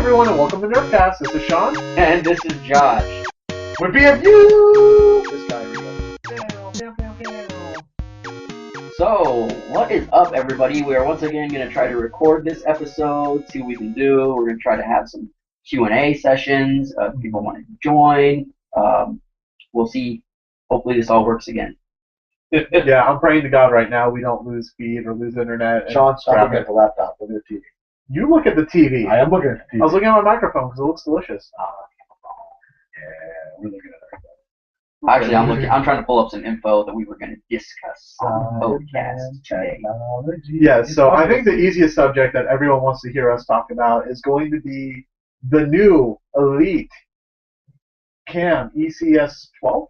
everyone, and welcome to Nerfcast. This is Sean. And this is Josh. With B.F.U. This guy here. So, what is up, everybody? We are once again going to try to record this episode, see what we can do. We're going to try to have some Q&A sessions. If people want to join. We'll see. Hopefully this all works again. Yeah, I'm praying to God right now we don't lose feed or lose internet. Sean, stop looking at the laptop. Look at the TV. You look at the TV. I am looking at the TV. I was looking at my microphone because it looks delicious. Yeah, we're looking at it. Actually, I'm trying to pull up some info that we were going to discuss on the podcast today. Yeah, so I think the easiest subject that everyone wants to hear us talk about is going to be the new Elite Cam ECS-12.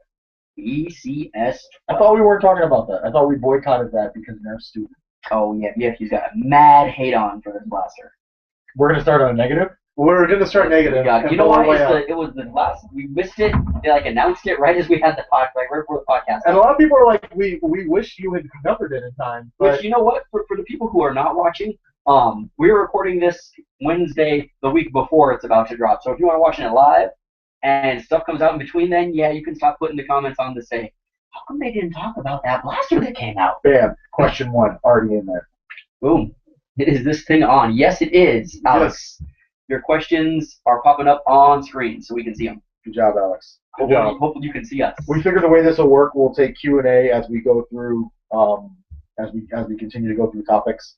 ECS. I thought we weren't talking about that. I thought we boycotted that because Nerf's stupid. Oh, yeah, B.F.U's got a mad hate on for this blaster. We're going to start on a negative? We're going to start negative. You know why? It was the last. We missed it. They announced it right as we had the podcast, right before the podcast. And a lot of people are like, we wish you had covered it in time. But which, you know what? For the people who are not watching, we're recording this Wednesday, the week before it's about to drop. So if you want to watch it live and stuff comes out in between then, yeah, you can stop putting the comments on to say, how come they didn't talk about that blaster that came out? Bam. Question 1. Already in there. Boom. Is this thing on? Yes, it is, Alex. Yes. Your questions are popping up on screen so we can see them. Good job, Alex. Hopefully you can see us. We figure the way this will work, we'll take Q&A as we go through, as we continue to go through topics,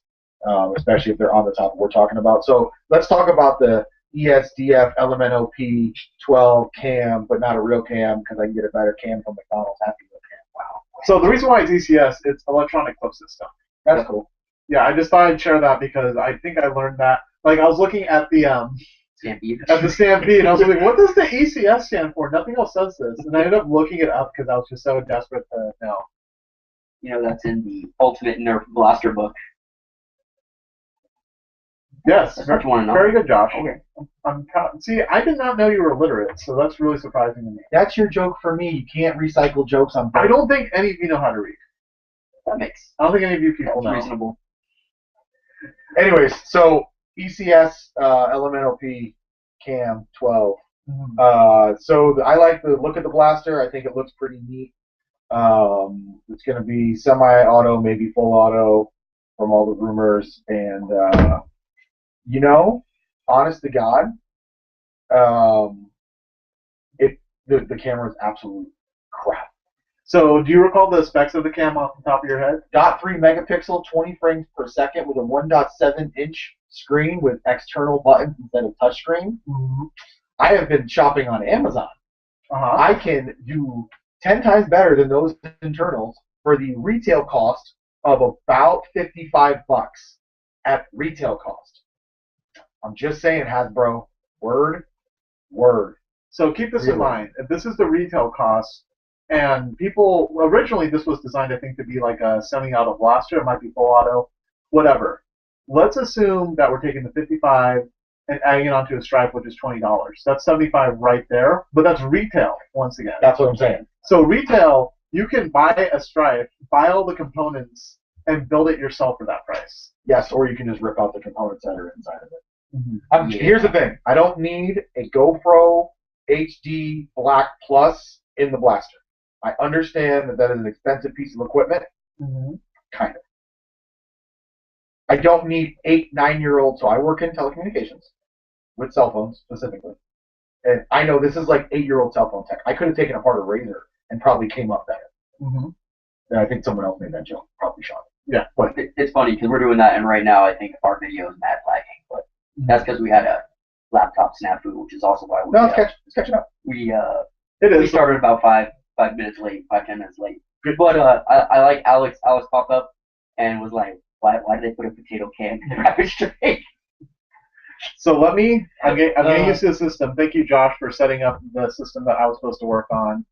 especially if they're on the topic we're talking about. So let's talk about the ESDF LMNOP 12 cam, but not a real cam because I can get a better cam from McDonald's. Happy Meal cam. Wow. So the reason why it's ECS, it's electronic clip system. That's cool. Yeah, I just thought I'd share that because I think I learned that. Like, I was looking at the Stampede. Stampede, and I was like, what does the ECS stand for? Nothing else says this. And I ended up looking it up because I was just so desperate to know. You know, that's in the Ultimate Nerf Blaster book. Yes, That's what you want to know. very good, Josh. Okay. See, I did not know you were illiterate, so that's really surprising to me. That's your joke for me. You can't recycle jokes on I don't think any of you know how to read. That makes I don't think any of you people know. reasonable. Anyways, so ECS LMNOP cam 12. So I like the look of the blaster. I think it looks pretty neat. It's going to be semi-auto, maybe full auto from all the rumors. And, you know, honest to God, the camera is absolute crap. So, do you recall the specs of the cam off the top of your head? 0.3 megapixel, 20 frames per second with a 1.7-inch screen with external buttons instead of touchscreen. Mm-hmm. I have been shopping on Amazon. Uh-huh. I can do 10 times better than those internals for the retail cost of about $55 at retail cost. I'm just saying, Hasbro, word. So keep this in Really? mind. If this is the retail cost, and people, originally this was designed, I think, to be like a semi-auto blaster. It might be full auto, whatever. Let's assume that we're taking the 55 and adding it onto a Strife, which is $20. That's 75 right there, but that's retail, once again. That's what I'm saying. So retail, you can buy a Strife, buy all the components, and build it yourself for that price. Yes, or you can just rip out the components that are inside of it. Mm-hmm. Here's the thing. I don't need a GoPro HD Black Plus in the blaster. I understand that is an expensive piece of equipment. Mm-hmm. Kind of. I don't need 8, 9-year-olds. So I work in telecommunications with cell phones specifically. And I know this is like 8-year-old cell phone tech. I could have taken apart a Razor and probably came up better. Mm-hmm. And I think someone else made that joke. Probably Sean. Yeah. But It's funny because we're doing that, and right now I think our video is mad lagging, but that's because we had a laptop snafu, which is also why no, it's catching up. we It is. started about 5 minutes late, 10 minutes late. But I like Alex popped up and was like, why did they put a potato can in the rapid straight? So I'm getting used to the system. Thank you, Josh, for setting up the system that I was supposed to work on.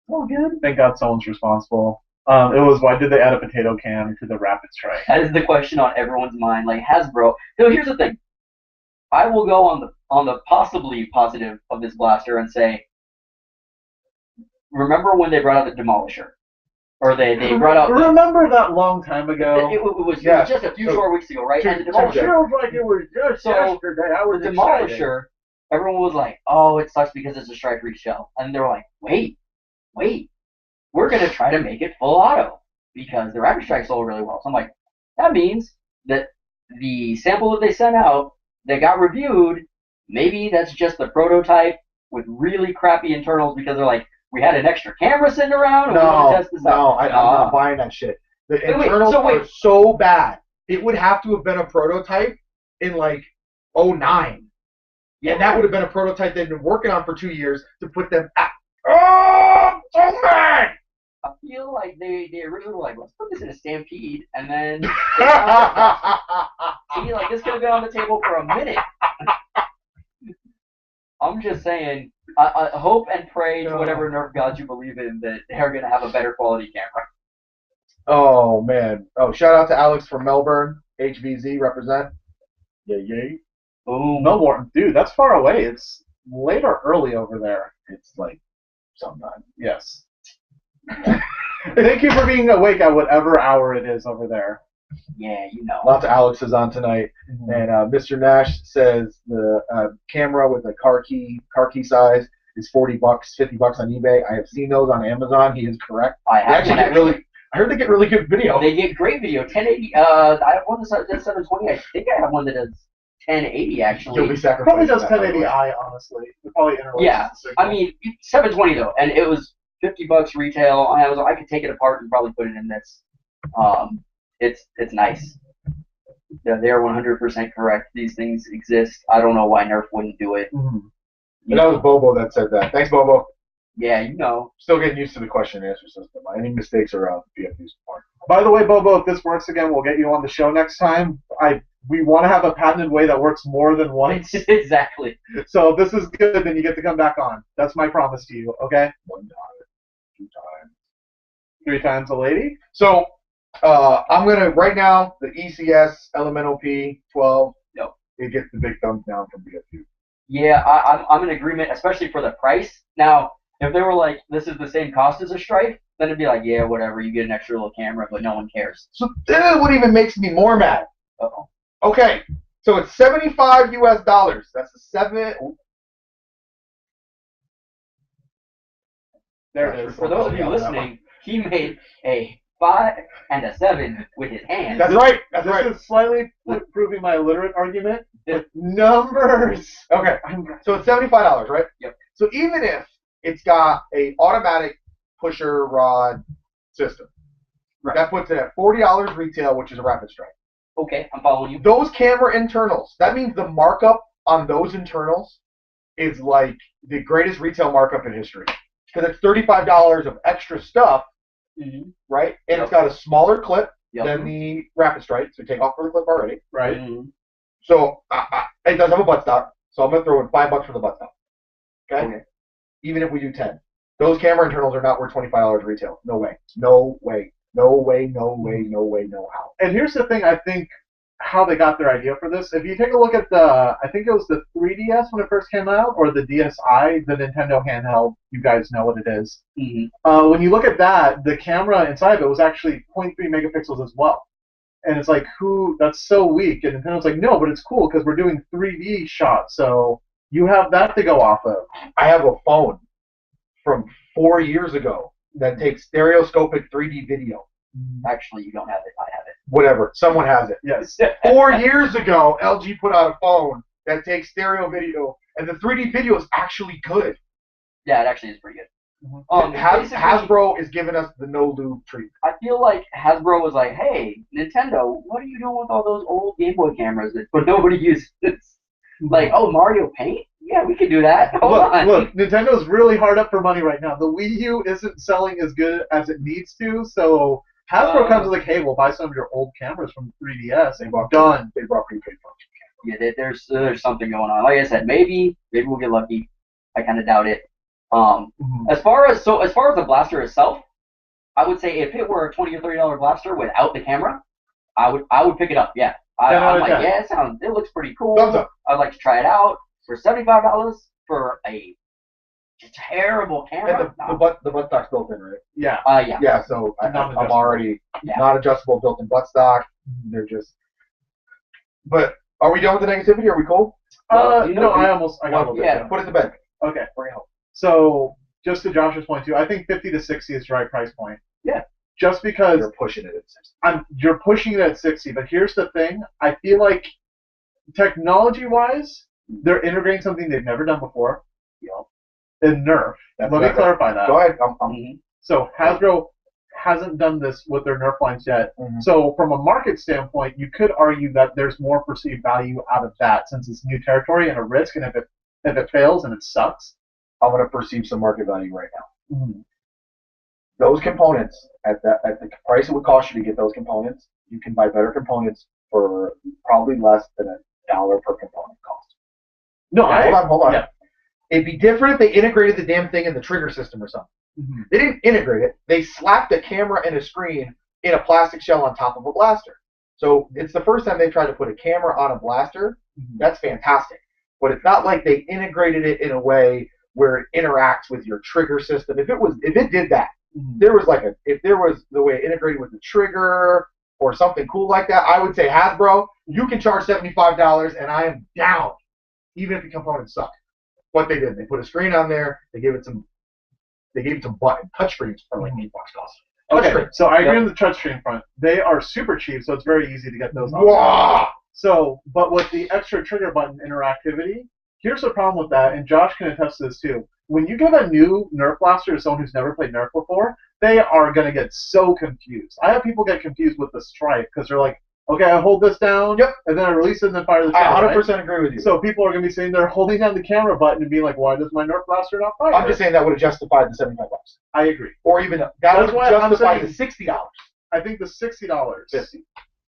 Oh, good. Thank God someone's responsible. It was, why did they add a potato can to the rapid strike? That is the question on everyone's mind. Like, Hasbro. So here's the thing. I will go on the possibly positive of this blaster and say, remember when they brought out the Demolisher? Or they brought up. Remember that long time ago? It was just a few short weeks ago, right? And the It feels like it was just yesterday. I was the excited. Demolisher, everyone was like, "Oh, it sucks because it's a Strife reshell," and they were like, "Wait, we're gonna try to make it full auto because the Rapid Strike sold really well." So I'm like, that means that the sample that they sent out that got reviewed, maybe that's just the prototype with really crappy internals because they're like, we had an extra camera sitting around and we want to test this out. I'm not buying that shit. The internals are so bad. It would have to have been a prototype in like '09. Yeah, and that would have been a prototype they've been working on for 2 years to put them at. Oh, so bad! I feel like they originally were like, let's put this in a Stampede, and then see, like this could have been on the table for a minute. I'm just saying, I hope and pray to whatever Nerf gods you believe in that they're gonna have a better quality camera. Oh man! Oh, shout out to Alex from Melbourne, HVZ represent. Yay! Boom. Melbourne, dude, that's far away. It's late or early over there. It's like sometime. Yes. Thank you for being awake at whatever hour it is over there. Yeah, you know. Lots of Alexes on tonight, and Mr. Nash says the camera with a car key size is $40, $50 on eBay. I have seen those on Amazon. He is correct. I heard they get really good video. They get great video. 1080. I have one that's 720. I think I have one that does 1080 actually. You'll be sacrificed. Probably does 1080i, honestly. It probably interlaces. Yeah, I mean 720 though, and it was $50 retail on Amazon. I could take it apart and probably put it in this. It's nice. Yeah, they are 100% correct. These things exist. I don't know why Nerf wouldn't do it. Mm-hmm. That was Bobo that said that. Thanks, Bobo. Yeah, you know. Still getting used to the question and answer system. Any mistakes are B.F.U's part. By the way, Bobo, if this works again, we'll get you on the show next time. We want to have a patented way that works more than once. Exactly. So if this is good, then you get to come back on. That's my promise to you, okay? 1 time, 2 times. 3 times a lady? So I'm going to, right now, the ECS Elemental P12, yep. It gets the big thumbs down from B.F.U. Yeah, I'm in agreement, especially for the price. Now, if they were like, this is the same cost as a Strife, then it'd be like, yeah, whatever, you get an extra little camera, but no one cares. So then what even makes me more mad? Uh-oh. Okay, so it's $75 US. That's a 7. There it is. For those of you listening, he made a 5 and a 7 with his hand. That's right. This is slightly proving my illiterate argument. Numbers. Okay, so it's $75, right? Yep. So even if it's got a automatic pusher rod system, right, that puts it at $40 retail, which is a Rapid Strike. Okay, I'm following you. Those camera internals, that means the markup on those internals is like the greatest retail markup in history. Because it's $35 of extra stuff, right? And it's got a smaller clip than the Rapid Strike, so take off for the clip already. Right. So it does have a buttstock, so I'm going to throw in $5 for the buttstock. Okay? Even if we do 10. Those camera internals are not worth $25 retail. No way. No way. No way, no way, no way, no how. And here's the thing, I think, how they got their idea for this. If you take a look at I think it was the 3DS when it first came out, or the DSi, the Nintendo handheld, you guys know what it is. When you look at that, the camera inside of it was actually 0.3 megapixels as well. And it's like, that's so weak. And Nintendo's like, no, but it's cool because we're doing 3D shots, so you have that to go off of. I have a phone from 4 years ago that takes stereoscopic 3D video. Actually, you don't have it. I have it. Whatever. Someone has it. Yes. 4 years ago, LG put out a phone that takes stereo video, and the 3D video is actually good. Yeah, it actually is pretty good. Hasbro is giving us the no lube treatment. I feel like Hasbro was like, hey, Nintendo, what are you doing with all those old Game Boy cameras that nobody uses? Like, oh, Mario Paint? Yeah, we could do that. Look, Nintendo's really hard up for money right now. The Wii U isn't selling as good as it needs to, so Hasbro comes like, hey, we'll buy some of your old cameras from 3DS. And done. They brought prepaid function. Yeah, there's something going on. Like I said, maybe we'll get lucky. I kind of doubt it. As far as the blaster itself, I would say if it were a $20 or $30 blaster without the camera, I would pick it up. Yeah, I'm like, yeah, it looks pretty cool. Thumbs up. I'd like to try it out. For $75 for a terrible camera. And the buttstock's built in, right? Yeah. Yeah. Yeah, so I'm already not adjustable, built-in buttstock. They're just. But are we done with the negativity? Are we cool? No, I got a little bit. Yeah. Put it to bed. Okay. So just to Josh's point too, I think 50 to 60 is the right price point. Yeah. Just because You're pushing it at 60. you're pushing it at 60, but here's the thing: I feel like technology-wise, they're integrating something they've never done before. In Nerf. Let me clarify that. Go ahead. So Hasbro hasn't done this with their Nerf lines yet. So from a market standpoint, you could argue that there's more perceived value out of that since it's new territory and a risk, and if it fails and it sucks. I'm going to perceive some market value right now. Those components, at the price it would cost you to get those components, you can buy better components for probably less than $1 per component cost. No, Hold on. Yeah. It'd be different if they integrated the damn thing in the trigger system or something. They didn't integrate it. They slapped a camera and a screen in a plastic shell on top of a blaster. So it's the first time they tried to put a camera on a blaster. That's fantastic. But it's not like they integrated it in a way where it interacts with your trigger system. If it did that, if there was the way it integrated with the trigger or something cool like that, I would say Hasbro, you can charge $75 and I am down, even if the components suck. What they did, they put a screen on there. They gave it some button touchscreens for like $8 cost. Okay, so I agree on the touchscreen front. They are super cheap, so it's very easy to get those on. Wow. So, but with the extra trigger button interactivity, here's the problem with that, and Josh can attest to this too. When you give a new Nerf blaster to someone who's never played Nerf before, they are going to get so confused. I have people get confused with the Strife because they're like, okay, I hold this down, and then I release it and then fire the trigger. I 100% agree with you. So people are going to be sitting there holding down the camera button and being like, why does my Nerf blaster not fire? I'm just saying that would have justified the $75. I agree. Or even that would have justified the $60. I think the $60. 50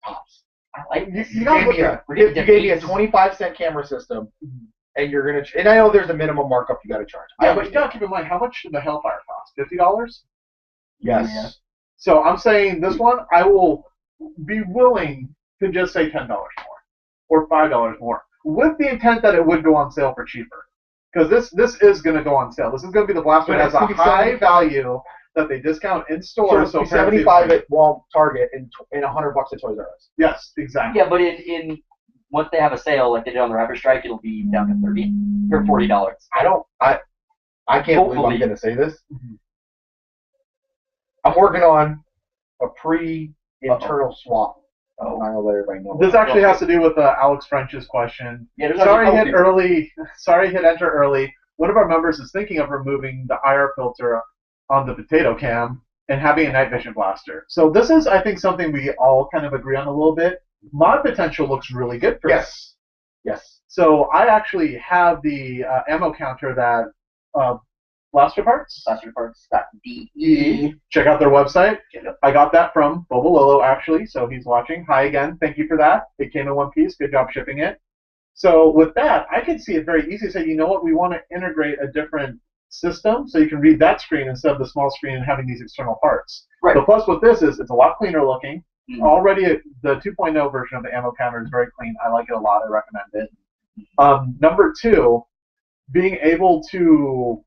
tops. I like You gave me a 25-cent camera system, and you're gonna. And I know there's a minimum markup you got to charge. Yeah, but you got to keep in mind, how much should the Hellfire cost? $50? Yes. Yeah. So I'm saying this one, I will be willing to just say $10 more or $5 more, with the intent that it would go on sale for cheaper. Because this is going to go on sale. This is going to be the blaster that has a high value that they discount in store. So it's 75 at Target and $100 at Toys R Us. Yes, exactly. Yeah, but in once they have a sale like they did on the Raptor Strike, it'll be down to $30 or $40. I can't believe I'm going to say this. I'm working on a pre-internal swap. I'm not gonna let everybody know. This actually has to do with Alex French's question. Yeah, sorry, hit enter early. One of our members is thinking of removing the IR filter on the potato cam and having a night vision blaster. So this is, I think, something we all kind of agree on a little bit. Mod potential looks really good for this. Yes. So I actually have the ammo counter that blasterparts.de. Check out their website. I got that from Bobololo, actually, so he's watching. Hi again. Thank you for that. It came in one piece. Good job shipping it. So with that, I can see it very easy to say, you know what, we want to integrate a different system so you can read that screen instead of the small screen and having these external parts. Right. The plus with this is it's a lot cleaner looking. Already, the 2.0 version of the ammo counter is very clean. I like it a lot. I recommend it. Number two, being able to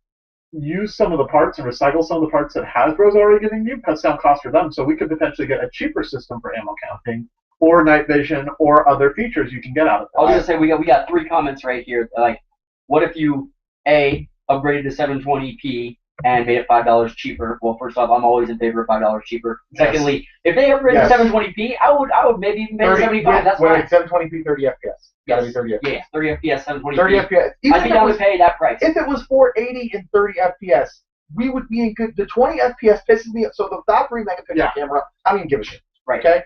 use some of the parts and recycle some of the parts that Hasbro's already giving you cuts down cost for them. So we could potentially get a cheaper system for ammo counting or night vision or other features you can get out of it. I was gonna say we got 3 comments right here. Like, what if you upgraded to 720p and made it $5 cheaper? Well, first off, I'm always in favor of $5 cheaper. Secondly, if they upgraded to 720p, I would maybe make 75. That's fine. 720p, 30 FPS. Gotta be 30 FPS. Yeah, 30 FPS, 720p. 30 FPS. I'd be down to pay that price. If it was 480 and 30 FPS, we would be in good. The 20 FPS pisses me off. So the top 3 megapixel camera, I don't even give a shit. Right. Okay.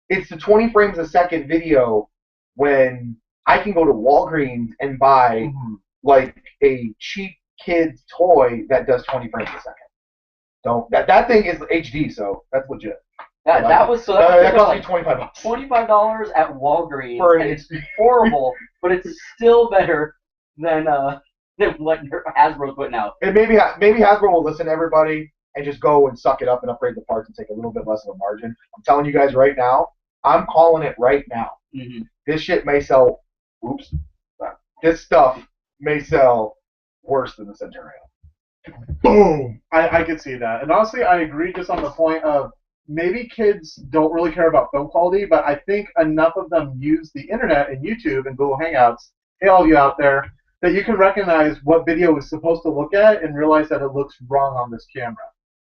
It's the 20 frames a second video when I can go to Walgreens and buy like a cheap kid's toy that does 20 frames a second. That thing is HD, so that's legit. That cost me $25. $25 at Walgreens. And it's horrible, but it's still better than what Hasbro's putting out. And maybe Hasbro will listen to everybody and just go and suck it up and upgrade the parts and take a little bit less of a margin. I'm telling you guys right now, I'm calling it right now. This shit may sell. This stuff may sell worse than the Centurion. boom. I could see that. And honestly, I agree just on the point of maybe kids don't really care about film quality, but I think enough of them use the internet and YouTube and Google Hangouts, hey, all you out there, that you can recognize what video is supposed to look at and realize that it looks wrong on this camera.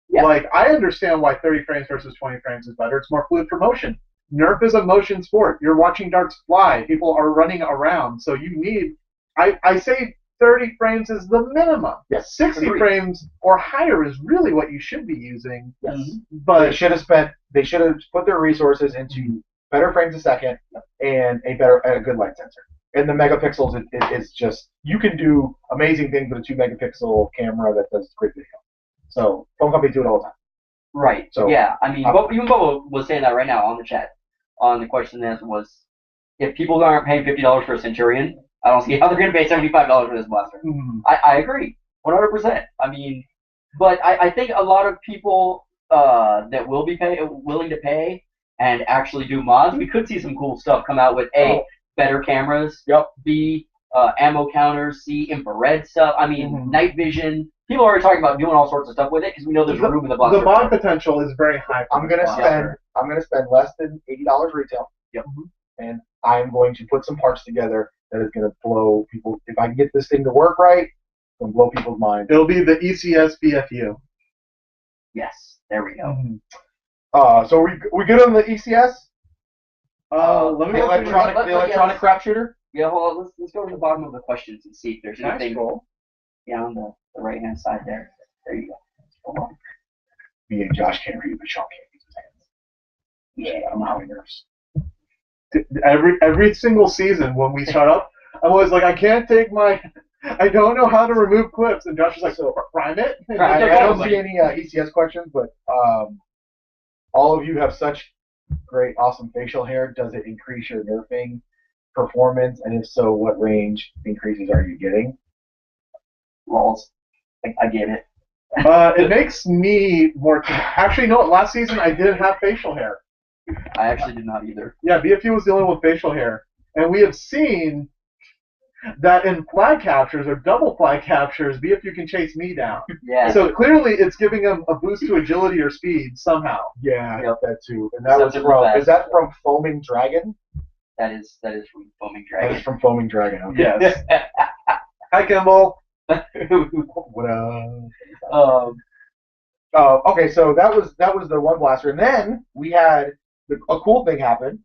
Yeah. Like, I understand why 30 frames versus 20 frames is better. It's more fluid for motion. Nerf is a motion sport. You're watching darts fly. People are running around. So you need, I say 30 frames is the minimum. Yes, 60 agreed. frames or higher is really what you should be using. Yes. They But should have put their resources into better frames a second and a good light sensor. And the megapixels is just, you can do amazing things with a 2 megapixel camera that does great video. So phone companies do it all the time. Right. So, yeah, I mean, even Bubba was saying that right now on the chat. On the question and answer was, if people aren't paying $50 for a Centurion, I don't see how they're going to pay $75 for this blaster. I agree, 100%. I mean, but I think a lot of people that will be willing to pay and actually do mods, we could see some cool stuff come out with A, better cameras, B, ammo counters, C, infrared stuff. I mean, night vision. People are already talking about doing all sorts of stuff with it because we know there's room in the blaster. The mod potential is very high. I'm gonna spend less than $80 retail. Yep. And I'm going to put some parts together that is gonna blow people. If I can get this thing to work right, it's gonna blow people's minds. It'll be the ECS B.F.U. Yes, there we go. So we good on the ECS? Let me The electronic crap shooter. Yeah, hold on. Let's go to the bottom of the questions and see if there's anything. Cool. Yeah, on the right-hand side there. There you go. Hold on. Me and Josh can't read, but Sean can't use his hands. Yeah, I'm having nerves. Every single season when we shut up, I'm always like, I don't know how to remove clips, and Josh is like, so prime it. I don't see any ECS questions, but all of you have such great, awesome facial hair. Does it increase your nerfing performance? And if so, what range increases are you getting? Lols. I get it. It makes me more. Actually, no. Last season I didn't have facial hair. I actually did not either. Yeah, B.F.U was the only one with facial hair, and we have seen that in flag captures or double flag captures, B.F.U can chase me down. Yeah. So clearly, it's giving him a boost to agility or speed somehow. Yeah, that too. And that was from. Is that from Foaming Dragon? That is from Foaming That Dragon. is from Foaming Dragon. Okay. Yes. Hi, Kimball. What okay, so that was the one blaster, and then we had a cool thing happen.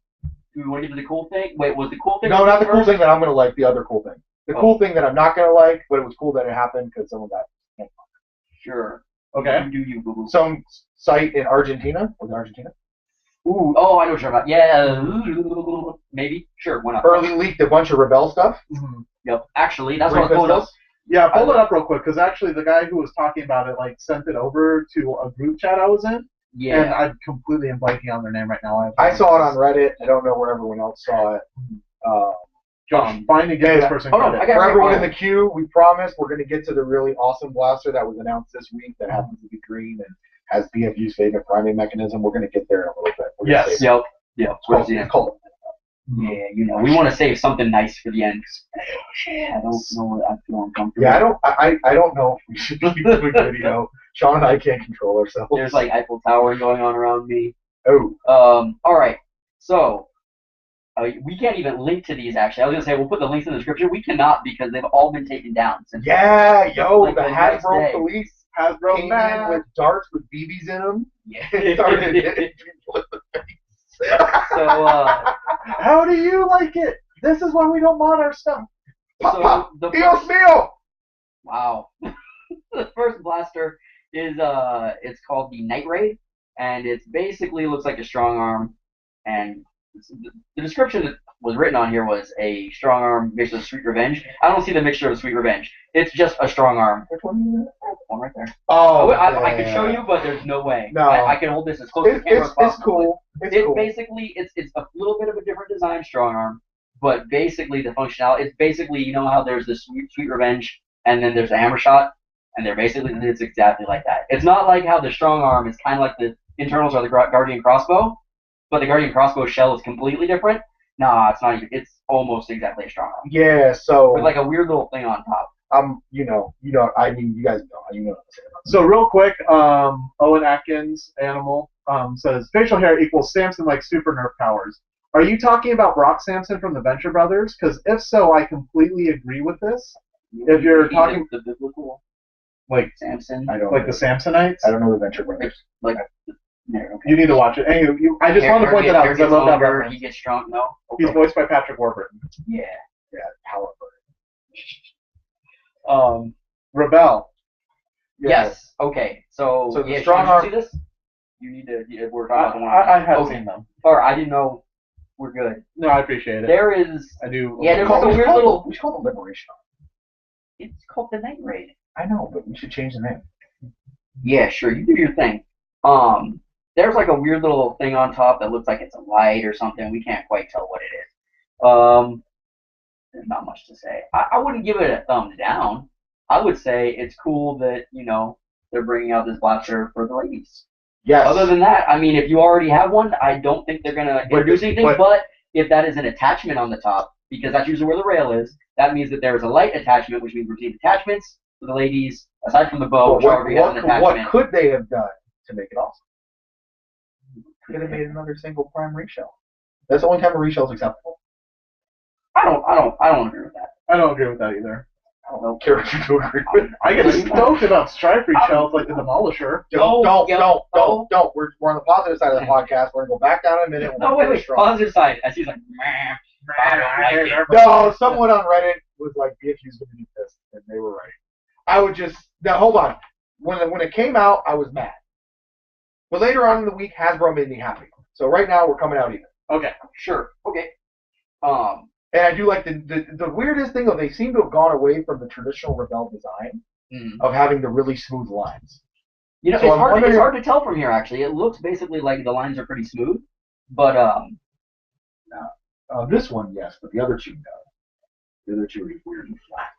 Do we want to get to the cool thing? Wait, was the cool thing? No, not the cool thing that I'm gonna like. The other cool thing. The cool thing that I'm not gonna like, but it was cool that it happened because someone got. Sure. Okay. Do you, Google? Some site in Argentina. Was it Argentina? Ooh. Oh, I know what you're talking about. Yeah. Maybe. Sure. Why not? Early leaked a bunch of Rebel stuff. Yep. Actually, that's what I pulled up. Yeah, pull it up real quick, because actually the guy who was talking about it sent it over to a group chat I was in, Yeah. and I completely am blanking on their name right now. I saw it on Reddit. I don't know where everyone else saw it. Josh, find and get this person credit. For everyone in the queue, we promise we're going to get to the really awesome blaster that was announced this week that happens to be green and has B.F.U's favorite priming mechanism. We're going to get there in a little bit. Yes. Yep. It's called. Yeah, we want to save something nice for the end. I don't know what I feel uncomfortable. Yeah, I don't know if we should be doing video. Sean and I can't control ourselves. There's Eiffel Tower going on around me. Oh. All right. So we can't even link to these. Actually, I was gonna say we'll put the links in the description. We cannot because they've all been taken down since. Yeah, yo, Like the the next Hasbro day. police Hasbro came man. in with darts with BBs in them. Yeah. And started hitting people in the face. So How do you like it? This is why we don't mod our stuff. Pop, pop. the Dios first, mío! wow. The first blaster is it's called the Night Raid, and it basically looks like a strong arm, and the description that was written on here was a strong arm mixed with Sweet Revenge. I don't see the mixture of Sweet Revenge. It's just a strong arm. Which one is it? One right there. Oh, I could show you, but there's no way. No. I can hold this as close to the camera as It's possible. cool. It's cool. Basically it's a little bit of a different design strong arm, but basically the functionality it's basically how there's this Sweet Revenge and then there's a hammer shot, and it's exactly like that. It's not like how the strong arm is kind of like the internals are the Guardian crossbow, but the Guardian crossbow shell is completely different. Nah, it's not even. It's almost exactly a strong arm. Yeah, so With like a weird little thing on top. I mean, you guys know, you know what I'm saying. So real quick, Owen Atkins, Animal, says facial hair equals Samson like super nerf powers. Are you talking about Brock Samson from the Venture Brothers? Because if so, I completely agree with this. If you're talking the biblical like Samson, I don't like the Samsonites, I don't know the Venture Brothers. like there, okay. you need to watch it. Anyway, I just wanted to point that out because I love that reference. He gets strong. No, He's voiced by Patrick Warburton. Yeah. Halliburton. Rebel. Yes. Okay. So the yeah, strong did you arm. see this? You need to. We're talking about the one. I have Okay. seen them. Or I didn't know. We're good. No, I appreciate it. There is. I do. Yeah, there's like a weird little. We should call it the Liberation Army. It's called the Night Raid. I know, but we should change the name. Yeah, sure. You do your thing. There's like a weird little thing on top that looks like it's a light or something. We can't quite tell what it is. There's not much to say. I wouldn't give it a thumbs down. I would say it's cool that, they're bringing out this blaster for the ladies. Yes. Other than that, I mean, if you already have one, I don't think they're going to introduce anything. But if that is an attachment on the top, because that's usually where the rail is, that means that there is a light attachment, which means routine attachments for the ladies, aside from the bow, which already has an attachment. What could they have done to make it awesome? Could have made another single prime reshell. That's the only time a reshell is acceptable. I don't agree with that. I don't agree with that either. I don't care what you do agree with. I get stoked about Strife reshells like the Demolisher. Don't. We're on the positive side of the podcast. We're gonna go back down in a minute. No, wait. Positive side. As he's like, I don't like it. No, someone on Reddit was like, B.F.U's gonna do this, and they were right. I would just hold on. When it came out, I was mad. But later on in the week, Hasbro made me happy. So right now, we're coming out even. Okay, sure. Okay. And I do like the weirdest thing, though, they seem to have gone away from the traditional Rebel design of having the really smooth lines. So it's hard to tell from here, actually. It looks basically like the lines are pretty smooth. But, this one, yes, but the other two, no. The other two are weird and flat.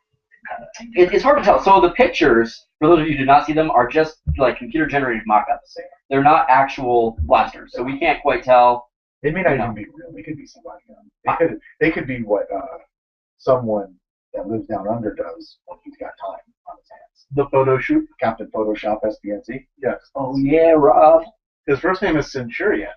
It's hard to tell. So the pictures, for those of you who did not see them, are just like computer-generated mock-ups. They're not actual blasters, so we can't quite tell. They may not even be real. They could be somebody. They could be what someone that lives down under does when he's got time on his hands. The photo shoot. Captain Photoshop SPNC. Yes. Oh yeah, Rob. His first name is Centurion.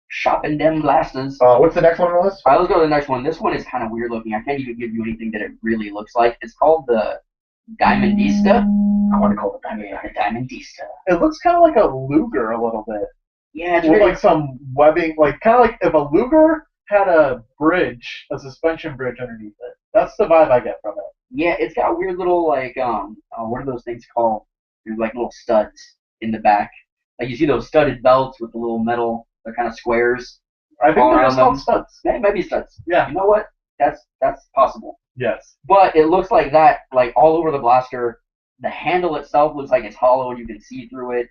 Shopping them blasters. What's the next one on the list? All right, let's go to the next one. This one is kind of weird looking. I can't even give you anything that it really looks like. It's called the Diamondista. I want to call it the Diamondista. It looks kind of like a Luger a little bit. Yeah, it's with really like some webbing, like kind of like if a Luger had a bridge, a suspension bridge underneath it. That's the vibe I get from it. Yeah, it's got weird little like what are those things called? There's like little studs in the back. Like you see those studded belts with the little metal, they're kind of squares. I think they're just called studs. Yeah, it might be studs. Yeah. You know what? That's possible. Yes. But it looks like that, like all over the blaster. The handle itself looks like it's hollow and you can see through it.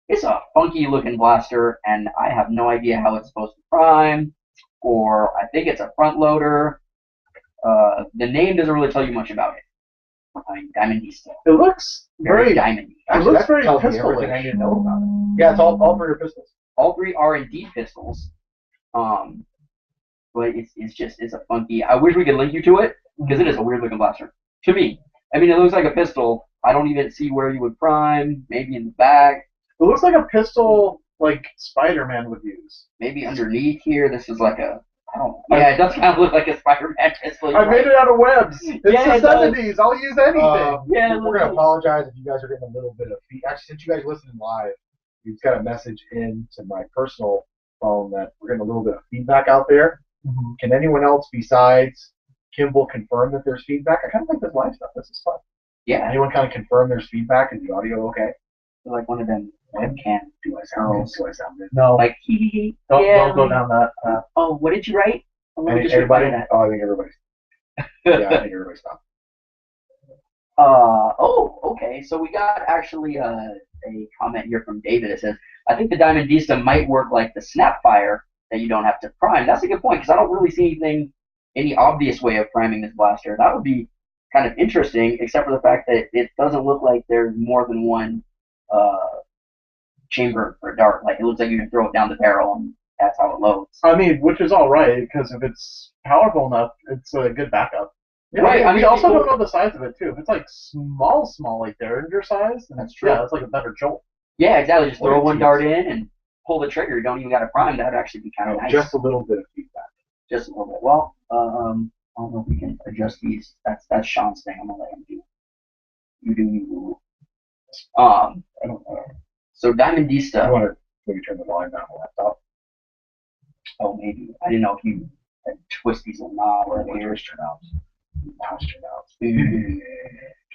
It's a funky looking blaster, and I have no idea how it's supposed to prime, or I think it's a front loader. The name doesn't really tell you much about it. I mean, Diamondista. It looks very diamondy. It looks very pistol-ish. I didn't know about it. Yeah, it's all for your pistols. All three are indeed pistols. But it's a funky. I wish we could link you to it because it is a weird looking blaster to me. I mean, it looks like a pistol. I don't even see where you would prime. Maybe in the back. It looks like a pistol like Spider-Man would use. Maybe underneath here, this is like a. Yeah, it does kind of look like a Spider-Man pistol. I made it out of webs. It's the 70s. I'll use anything. We're going to apologize if you guys are getting a little bit of feedback. Actually, since you guys listening live, you've got a message in to my personal phone that we're getting a little bit of feedback out there. Mm-hmm. Can anyone else besides Kimball confirm that there's feedback? I kind of like this live stuff. This is fun. Yeah. Anyone kind of confirm there's feedback? Is the audio okay? Like one of them webcam. Do I sound good? No. Like hee. Don't go down that. Oh, what did you write? Everybody? Oh, I think everybody's. Yeah, I think everybody stopped. Okay. So we got actually a comment here from David. It says, I think the Diamondista might work like the Snapfire that you don't have to prime. That's a good point because I don't really see any obvious way of priming this blaster. That would be kind of interesting, except for the fact that it doesn't look like there's more than one chamber for a dart. Like it looks like you can throw it down the barrel and that's how it loads. I mean, which is all right because if it's powerful enough, it's a good backup. Yeah, Right, I we mean, also people- don't know the size of it too. If it's like small, like Derringer size, then That's true. Yeah, it's like a better jolt. Yeah, exactly. Just throw What one it dart is. in and pull the trigger. You don't even got to prime. That would actually be kind of nice. Just a little bit of feedback. Just a little bit. Well, I don't know if we can adjust these. That's Sean's thing. I'm gonna let him do. You do you. I don't know. So Diamondista. You want to maybe turn the volume down on the laptop? Oh, maybe. I didn't know if you had twist these or not. Or Or here. twist your knobs. Twist your knobs.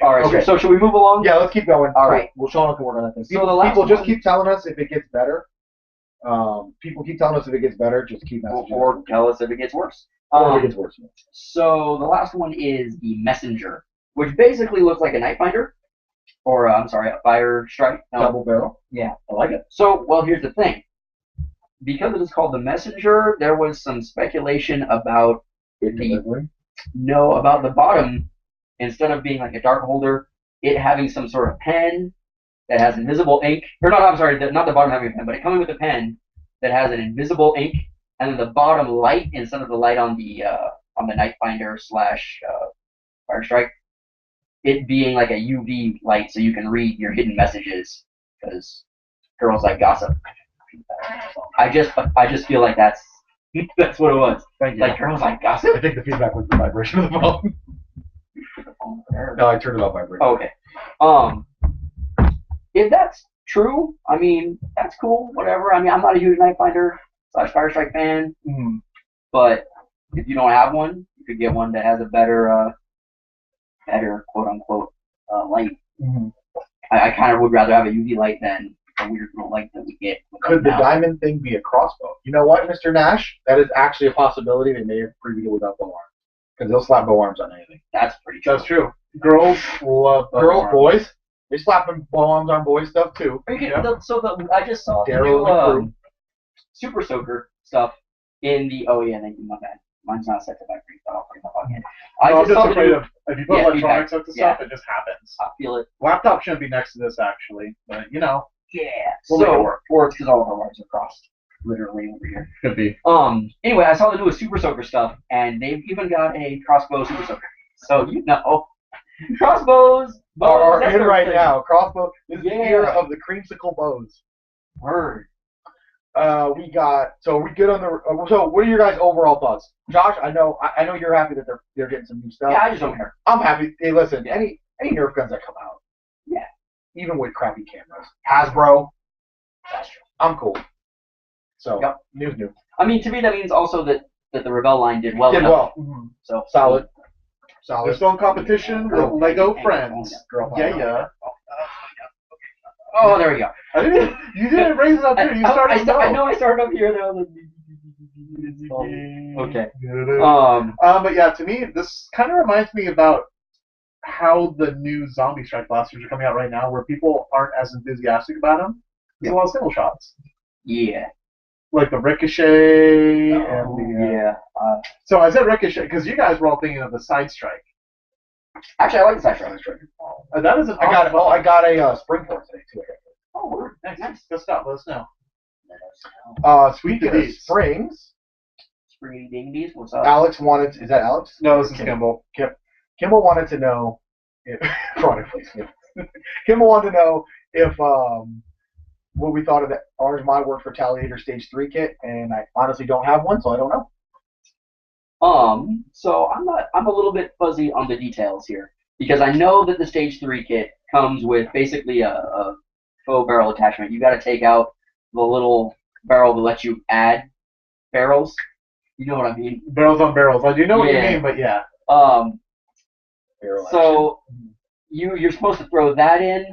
All right. Okay. So should we move along? Yeah, let's keep going. All right. Well, Sean can work on that thing. So the last People just one- keep telling us if it gets better. People keep telling us if it gets better. Just keep messaging. Or tell us if it gets worse. Or if it gets worse. So the last one is the Messenger, which basically looks like a Night Finder, or I'm sorry, a Fire Strike. Double barrel. Yeah, I like it. So, well, here's the thing. Because it is called the Messenger, there was some speculation about about the bottom, instead of being like a dart holder, it having some sort of pen that has invisible ink. Or no, I'm sorry, not the bottom having a pen, but it coming with a pen that has an invisible ink, and then the bottom light instead of the light on the Night Finder / Fire Strike, it being like a UV light so you can read your hidden messages because girls like gossip. I just feel like that's what it was. Thank you. Like girls like gossip. I think the feedback was the vibration of the phone. No, I turned it off vibration. Oh, okay. If that's true, I mean that's cool. Whatever. I mean I'm not a huge Night Finder / Fire Strike fan, but if you don't have one, you could get one that has a better quote unquote light. I kind of would rather have a UV light than a weird little light that we get. Could the diamond thing be a crossbow? You know what, Mr. Nash? That is actually a possibility. They may have previewed without bow arms. Because they'll slap bow arms on anything. That's pretty true. That's true. Girls love Boys, they slapping bow arms on boy stuff too. I just saw the Daryl and new Super Soaker stuff in the. Oh yeah, thank you. My bad. Mine's not set to vibrate, but I'll bring it up again. I'm just afraid of if you put Yeah, electronics feedback. up to stuff, it just happens. I feel it. Laptop shouldn't be next to this actually, but you know, Yeah. We'll make it So work. or it's because all of our wires are crossed, literally over here. could be. Anyway, I saw the newest Super Soaker stuff, and they've even got a crossbow Super Soaker. So you know, crossbows. Are that's in their right thing. now. Crossbow is the Yeah. era of the creamsicle bows. Word. So are we good on the? So what are your guys' overall thoughts? Josh, I know you're happy that they're getting some new stuff. Yeah, I just don't care. I'm happy. Hey, listen, Yeah. any Nerf guns that come out, Yeah. even with crappy cameras, Hasbro, That's true. I'm cool. So Yep. new. I mean, to me, that means also that the Rebel line did well Did enough. well. So Solid. They're still in competition with Girl Lego power. Friends. Girl Yeah, power. yeah. Oh, there we go. You didn't raise it up here. You started low. I know I started up here though. Okay. But yeah, to me, this kind of reminds me about how the new Zombie Strike blasters are coming out right now, where people aren't as enthusiastic about them. There's a lot of single shots, Yeah. like the Ricochet and the. Yeah. So I said Ricochet because you guys were all thinking of the Side Strike. Actually, I like the side strike. That is an. I got a spring for it today too. Oh, word. Nice. Good stuff. Let us know. Speaking Speaking of of springs, Springy dingies. What's up? Alex wanted. Is that Alex? No, this is Kimball. Kimball wanted to know if product placement. Kimball wanted to know if what we thought of the Orange My Work Retaliator Stage 3 kit, and I honestly don't have one, so I don't know. So I'm a little bit fuzzy on the details here because I know that the Stage 3 kit comes with basically a faux barrel attachment. You got to take out the little barrel that lets you add barrels. You know what I mean? Barrels on barrels. I do know what you Yeah. mean, but yeah. Barrel So you're supposed to throw that in,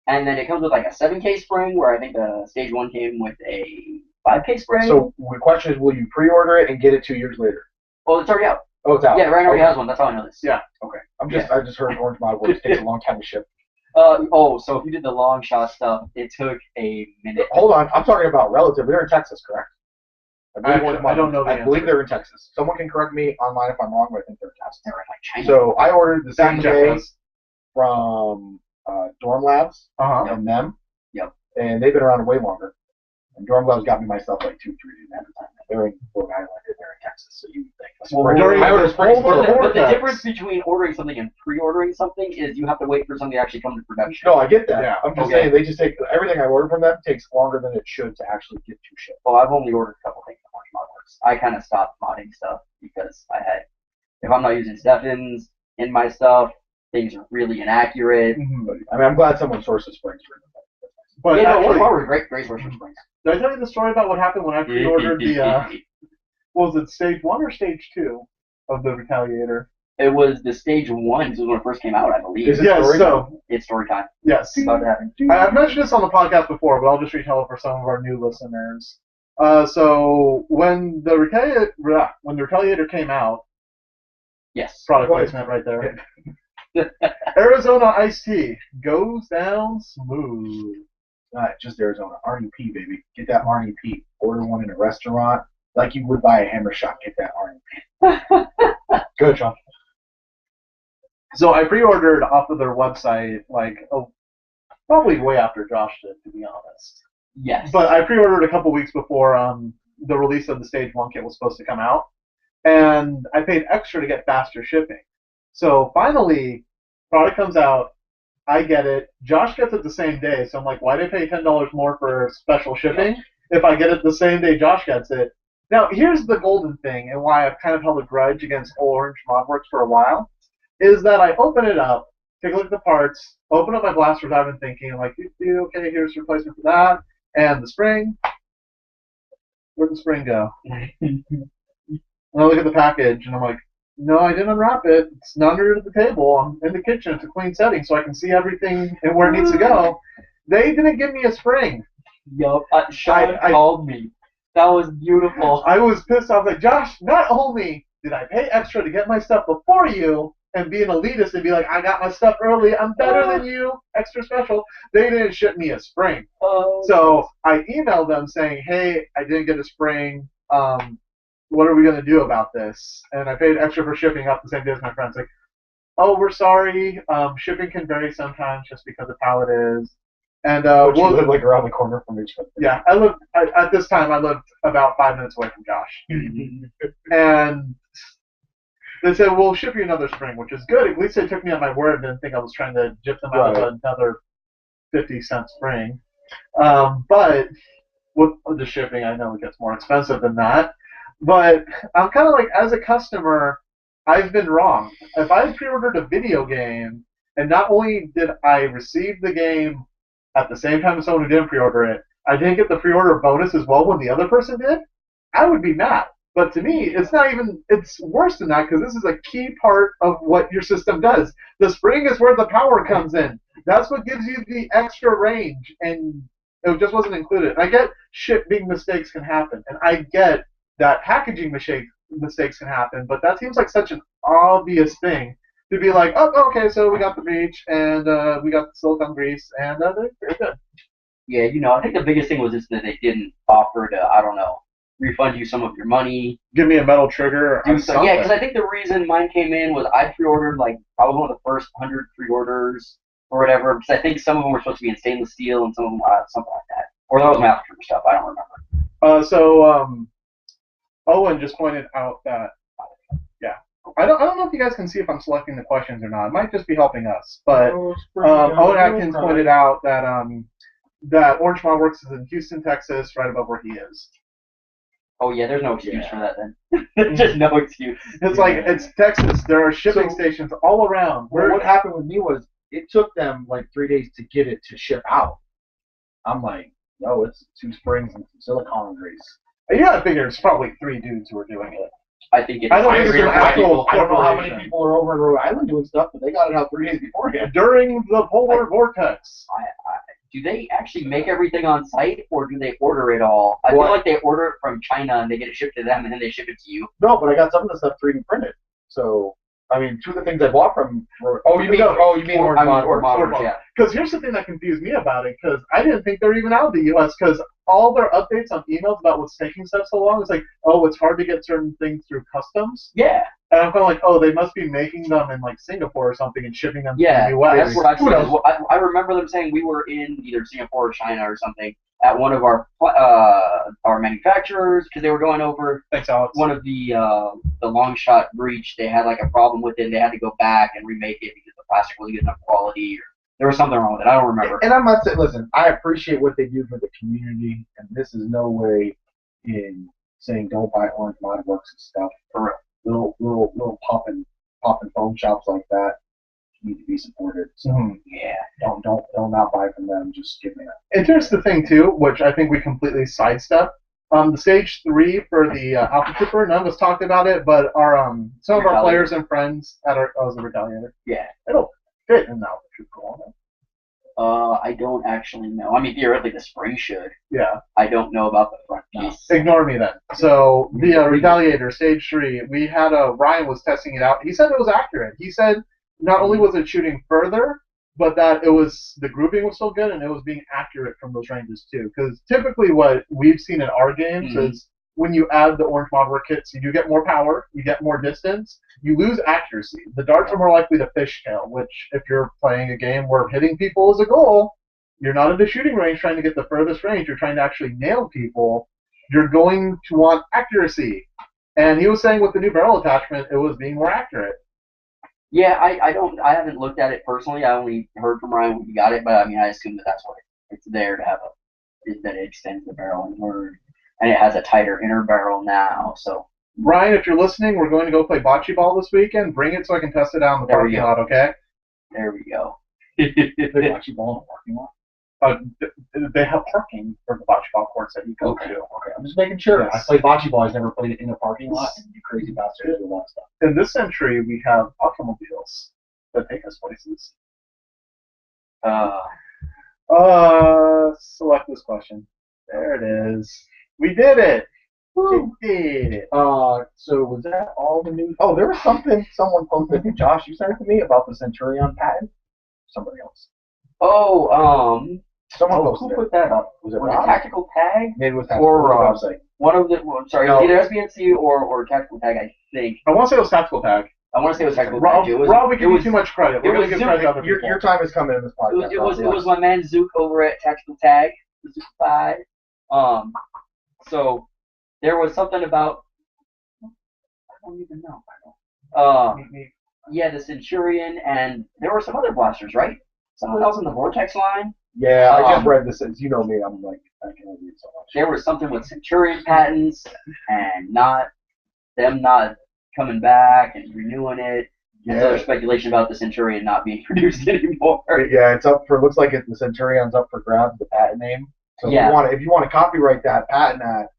and then it comes with like a 7K spring, where I think the Stage 1 came with a 5K spring. action. So the question is, will you pre-order it and get it 2 years later? Oh, it's already out. Oh, it's out. Yeah, Ryan already Okay. has one. That's how I know this. Yeah. Okay. I just heard Orange My Work takes a long time to ship. So if you did the long shot stuff, it took a minute. Hold on, I'm talking about relative. They're in Texas, correct? I don't know the I believe answer. they're in Texas. Someone can correct me online if I'm wrong, but I think they're in Texas. They're in like China. So I ordered the same day Japanese. from Dorm Labs Uh-huh. and them. Yep. And they've been around way longer. And Dorm Gloves got me my stuff like 2-3 days at a time. They're in Rhode Island and they're in Texas, so you would think. During I ordered springs but the difference between ordering something and pre-ordering something is you have to wait for something to actually come to production. No, I get that. Yeah. I'm just saying they just take everything I order from them takes longer than it should to actually get to ship. Well, I've only ordered a couple things from Orange Modworks. I kind of stopped modding stuff because if I'm not using Stephens in my stuff, things are really inaccurate. Mm-hmm. I mean, I'm glad someone sources springs for them. But yeah, actually, no, great source for springs. did I tell you the story about what happened when I pre-ordered the, was it stage 1 or stage 2 of the Retaliator? It was the stage 1, this was when it first came out, I believe. Is it Yes, story so, time? It's story time. yes. It's about to happen. I've mentioned this on the podcast before, but I'll just retell it for some of our new listeners. So when the Retaliator came out, Yes. product placement right there. Arizona iced tea goes down smooth. Not just Arizona. Arnie P, baby. Get that Arnie P. Order one in a restaurant like you would buy a hammer shot. Get that Arnie P. Good, Sean. So I pre-ordered off of their website, probably way after Josh did, to be honest. Yes. But I pre-ordered a couple weeks before the release of the Stage 1 kit was supposed to come out, and I paid extra to get faster shipping. So finally, product comes out, I get it. Josh gets it the same day, so I'm like, why did I pay $10 more for special shipping if I get it the same day Josh gets it? Now, here's the golden thing, and why I've kind of held a grudge against Orange Modworks for a while, is that I open it up, take a look at the parts, open up my blasters I've been thinking, I'm like, okay, here's the replacement for that, and the spring. Where'd the spring go? And I look at the package, and I'm like, no, I didn't unwrap it. It's not under the table. I'm in the kitchen. It's a clean setting, so I can see everything and where it needs to go. They didn't give me a spring. Yup. Sean called me. That was beautiful. I was pissed off. Like, Josh, not only did I pay extra to get my stuff before you and be an elitist and be like, I got my stuff early, I'm better than you, extra special, they didn't ship me a spring. So I emailed them saying, hey, I didn't get a spring. What are we going to do about this? And I paid extra for shipping up the same day as my friends. Like, oh, we're sorry. Shipping can vary sometimes just because of how it is. And you live like around the corner from each other. Yeah, at this time I lived about 5 minutes away from Josh. And they said, we'll ship you another spring, which is good. At least they took me on my word and didn't think I was trying to gyp them out of another 50-cent spring. But with the shipping, I know it gets more expensive than that. But I'm kind of like, as a customer, I've been wrong. If I had pre-ordered a video game, and not only did I receive the game at the same time as someone who didn't pre-order it, I didn't get the pre-order bonus as well when the other person did, I would be mad. But to me, it's worse than that, because this is a key part of what your system does. The spring is where the power comes in. That's what gives you the extra range, and it just wasn't included. And I get shipping mistakes can happen, and I get that packaging mistakes can happen, but that seems like such an obvious thing to be like, oh, okay, so we got the reach, and we got the silicone grease, and they're good. Yeah, I think the biggest thing was just that they didn't offer to, refund you some of your money. Give me a metal trigger. Yeah, because I think the reason mine came in was I pre-ordered, I was one of the first 100 pre-orders or whatever, because I think some of them were supposed to be in stainless steel and some of them something like that. Or that was my after stuff, I don't remember. Owen just pointed out that, I don't know if you guys can see if I'm selecting the questions or not. It might just be helping us. But Owen Atkins pointed out that that Orange Modworks is in Houston, Texas, right above where he is. Oh yeah, there's no excuse for that then. There's just no excuse. It's it's Texas. There are shipping stations all around. Well, what happened with me was it took them 3 days to get it to ship out. I'm like, no, it's 2 springs and some silicone grease. You gotta figure it's probably 3 dudes who are doing it. I think it's I don't know how many people are over in Rhode Island doing stuff, but they got it out 3 days beforehand. During the polar vortex. Do they actually make everything on site, or do they order it all? I feel like they order it from China and they get it shipped to them and then they ship it to you. No, but I got some of the stuff 3D printed. So, I mean, 2 of the things I bought from were... you mean Orange Modworks, yeah. Because here's the thing that confused me about it, because I didn't think they were even out of the U.S., because all their updates on emails about what's taking stuff so long is like, oh, it's hard to get certain things through customs. Yeah. And I'm kind of like, oh, they must be making them in Singapore or something and shipping them to the U.S. That's what I said. I remember them saying we were in either Singapore or China or something, at one of our manufacturers because they were going over Thanks, Alex. one of the long shot breach. They had like a problem with it. They had to go back and remake it because the plastic wasn't good enough quality. Or there was something wrong with it. I don't remember. And I'm not saying, listen, I appreciate what they do for the community, and this is no way in saying don't buy Orange Mod Works and stuff. For little popping phone shops like that need to be supported. So yeah, don't not buy from them. Just give me that. And here's the thing too, which I think we completely sidestepped. The stage 3 for the Alpha Trooper, none of us talked about it, but our some of our players and friends at our the Retaliator. Yeah, it'll fit in the Alpha Trooper, won't it? I don't actually know. I mean, theoretically, the spring should. Yeah. I don't know about the front piece. Ignore me then. So the Retaliator stage 3, we had Ryan was testing it out. He said it was accurate. He said not only was it shooting further, but that it was the grouping was still good and it was being accurate from those ranges too. Because typically what we've seen in our games is when you add the Orange Mod Work kits, you do get more power, you get more distance, you lose accuracy. The darts are more likely to fishtail, which if you're playing a game where hitting people is a goal, you're not at the shooting range trying to get the furthest range, you're trying to actually nail people, you're going to want accuracy. And he was saying with the new barrel attachment, it was being more accurate. Yeah, I haven't looked at it personally. I only heard from Ryan when he got it, but I mean, I assume that that's what it's there to have that it extends the barrel inward. And it has a tighter inner barrel now, so. Ryan, if you're listening, we're going to go play bocce ball this weekend. Bring it so I can test it out in the parking lot, okay? There we go. They bocce ball in the parking lot? They have parking for the bocce ball courts that you go to. Okay, I'm just making sure. Yes. I play bocce ball. I've never played it in a parking lot. And you crazy bastards do a lot of stuff. In this century, we have automobiles that take us places. Select this question. There it is. We did it. Woo. We did it. So was that all the news? Oh, there was something someone posted. Josh, you sent it to me about the Centurion patent. Somebody else. Someone posted who put that up? Was it Was Rob? it Tactical Tag? Maybe it was Or website. one of the sorry, No. it was either SBNC or Tactical Tag, I think. I want to say it was Tactical Tag. I want to say it was Tactical Rob, Tag. we give you too much credit. We're going to give credit to other people. Your time is coming in this podcast. It was my man Zook over at Tactical Tag, Zook 5. So there was something about I don't even know. Yeah, the Centurion, and there were some other blasters, right? Someone else in the Vortex line. Yeah, I just read this. You know me, I'm like, I can only read so much. There was something with Centurion patents and not coming back and renewing it. And so there's speculation about the Centurion not being produced anymore. Yeah, it's up for. Looks like the Centurion's up for grabs. The patent name. So Yeah. if you want to copyright that, patent that,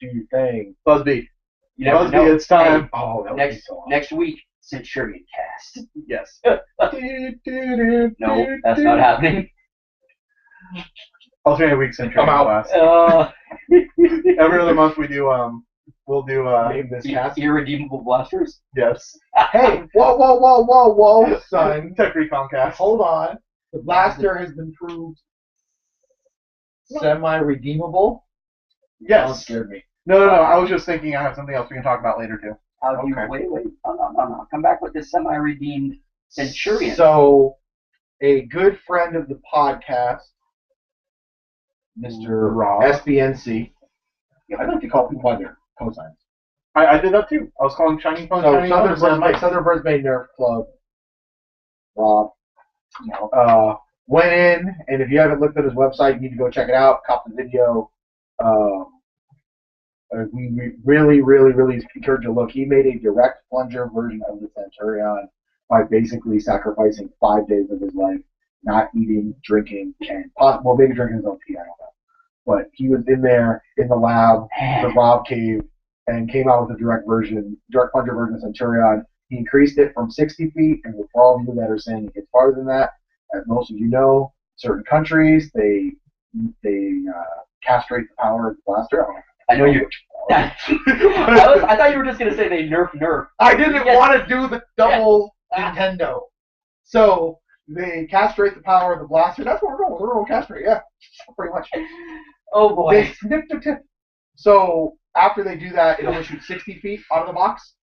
do your thing. Busby. You never Busby, know. it's time. Oh, that would be so awesome. Next week, Centurion cast. Yes. No, that's not happening. Alternate weeks in I'm out. class. Every other month we do we'll do Name this cast. Irredeemable blasters. yes. Hey, whoa, son. Tech Recon cast. Hold on. The blaster has been proved semi-redeemable. That Yes. scared me. No. I was just thinking I have something else we can talk about later too. How do you Okay. wait? No. Come back with this semi-redeemed Centurion. So, a good friend of the podcast, Mr. Rob. SBNC. I like to call people by their cosigns. I did that too. I was calling Shining Phone So Shining Southern Birds Made Nerf Club. Rob No. went in, and if you haven't looked at his website, you need to go check it out. Cop the video. We really encourage you to look. He made a direct plunger version of the Centurion by basically sacrificing 5 days of his life, not eating, drinking, and maybe drinking his own tea. I don't know. But he was in there in the lab, the Rob cave, and came out with a direct plunger version of Centurion. He increased it from 60 feet, and for all of you that are saying it gets farther than that, as most of you know, certain countries they castrate the power of the blaster. I know you. I thought you were just gonna say they nerf. I didn't Yes. want to do the double Yeah. Nintendo. So they castrate the power of the blaster. That's what we're going. We're going to castrate. Yeah, pretty much. Oh boy. They snip the tip. So after they do that, it only shoots 60 feet out of the box.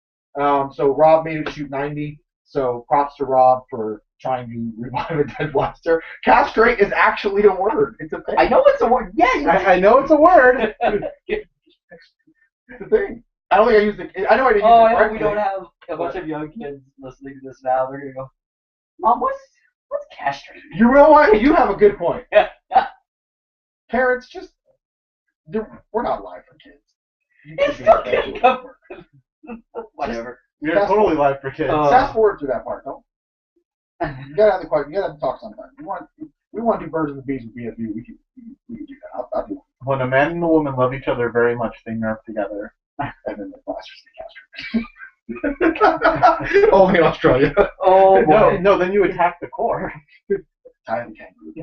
So Rob made it shoot 90. So props to Rob for trying to revive a dead blaster. Castrate is actually a word. It's a thing. I know it's a word. Yeah, I know it's a word. It's a thing. I don't think I used it. I know I didn't use Oh, it I hope correctly. we don't have a bunch of young kids listening to this now. They're gonna go, Mom, what's castrate? You know what? You have a good point. Parents, just we're not live for kids. You It's should be still thankful getting for it. Whatever. You're Fast totally live for kids. Fast forward through that part, though. You gotta have the question. You gotta have the talk sometime. We want to do birds and the bees with B.F.U. We can do that. I'll do it. When a man and a woman love each other very much, they nerf together. And then the blasters get castrated. Only in Australia. Oh boy. No, then you attack the core. Time kangaroo.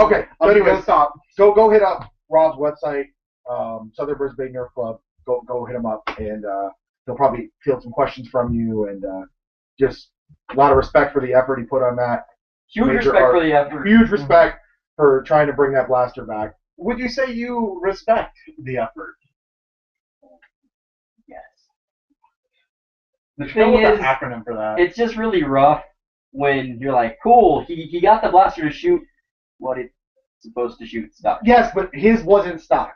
Okay, So anyway, stop. go hit up Rob's website, Southern Brisbane Nerf Club. Go hit him up, and he'll probably field some questions from you, and just a lot of respect for the effort he put on that. Huge Major respect art. for the effort. Huge respect for trying to bring that blaster back. Would you say you respect the effort? Yes. The The thing thing is, is, acronym for that. it's just really rough when you're like, cool, he got the blaster to shoot what it's supposed to shoot stuff. Yes, but his wasn't stock.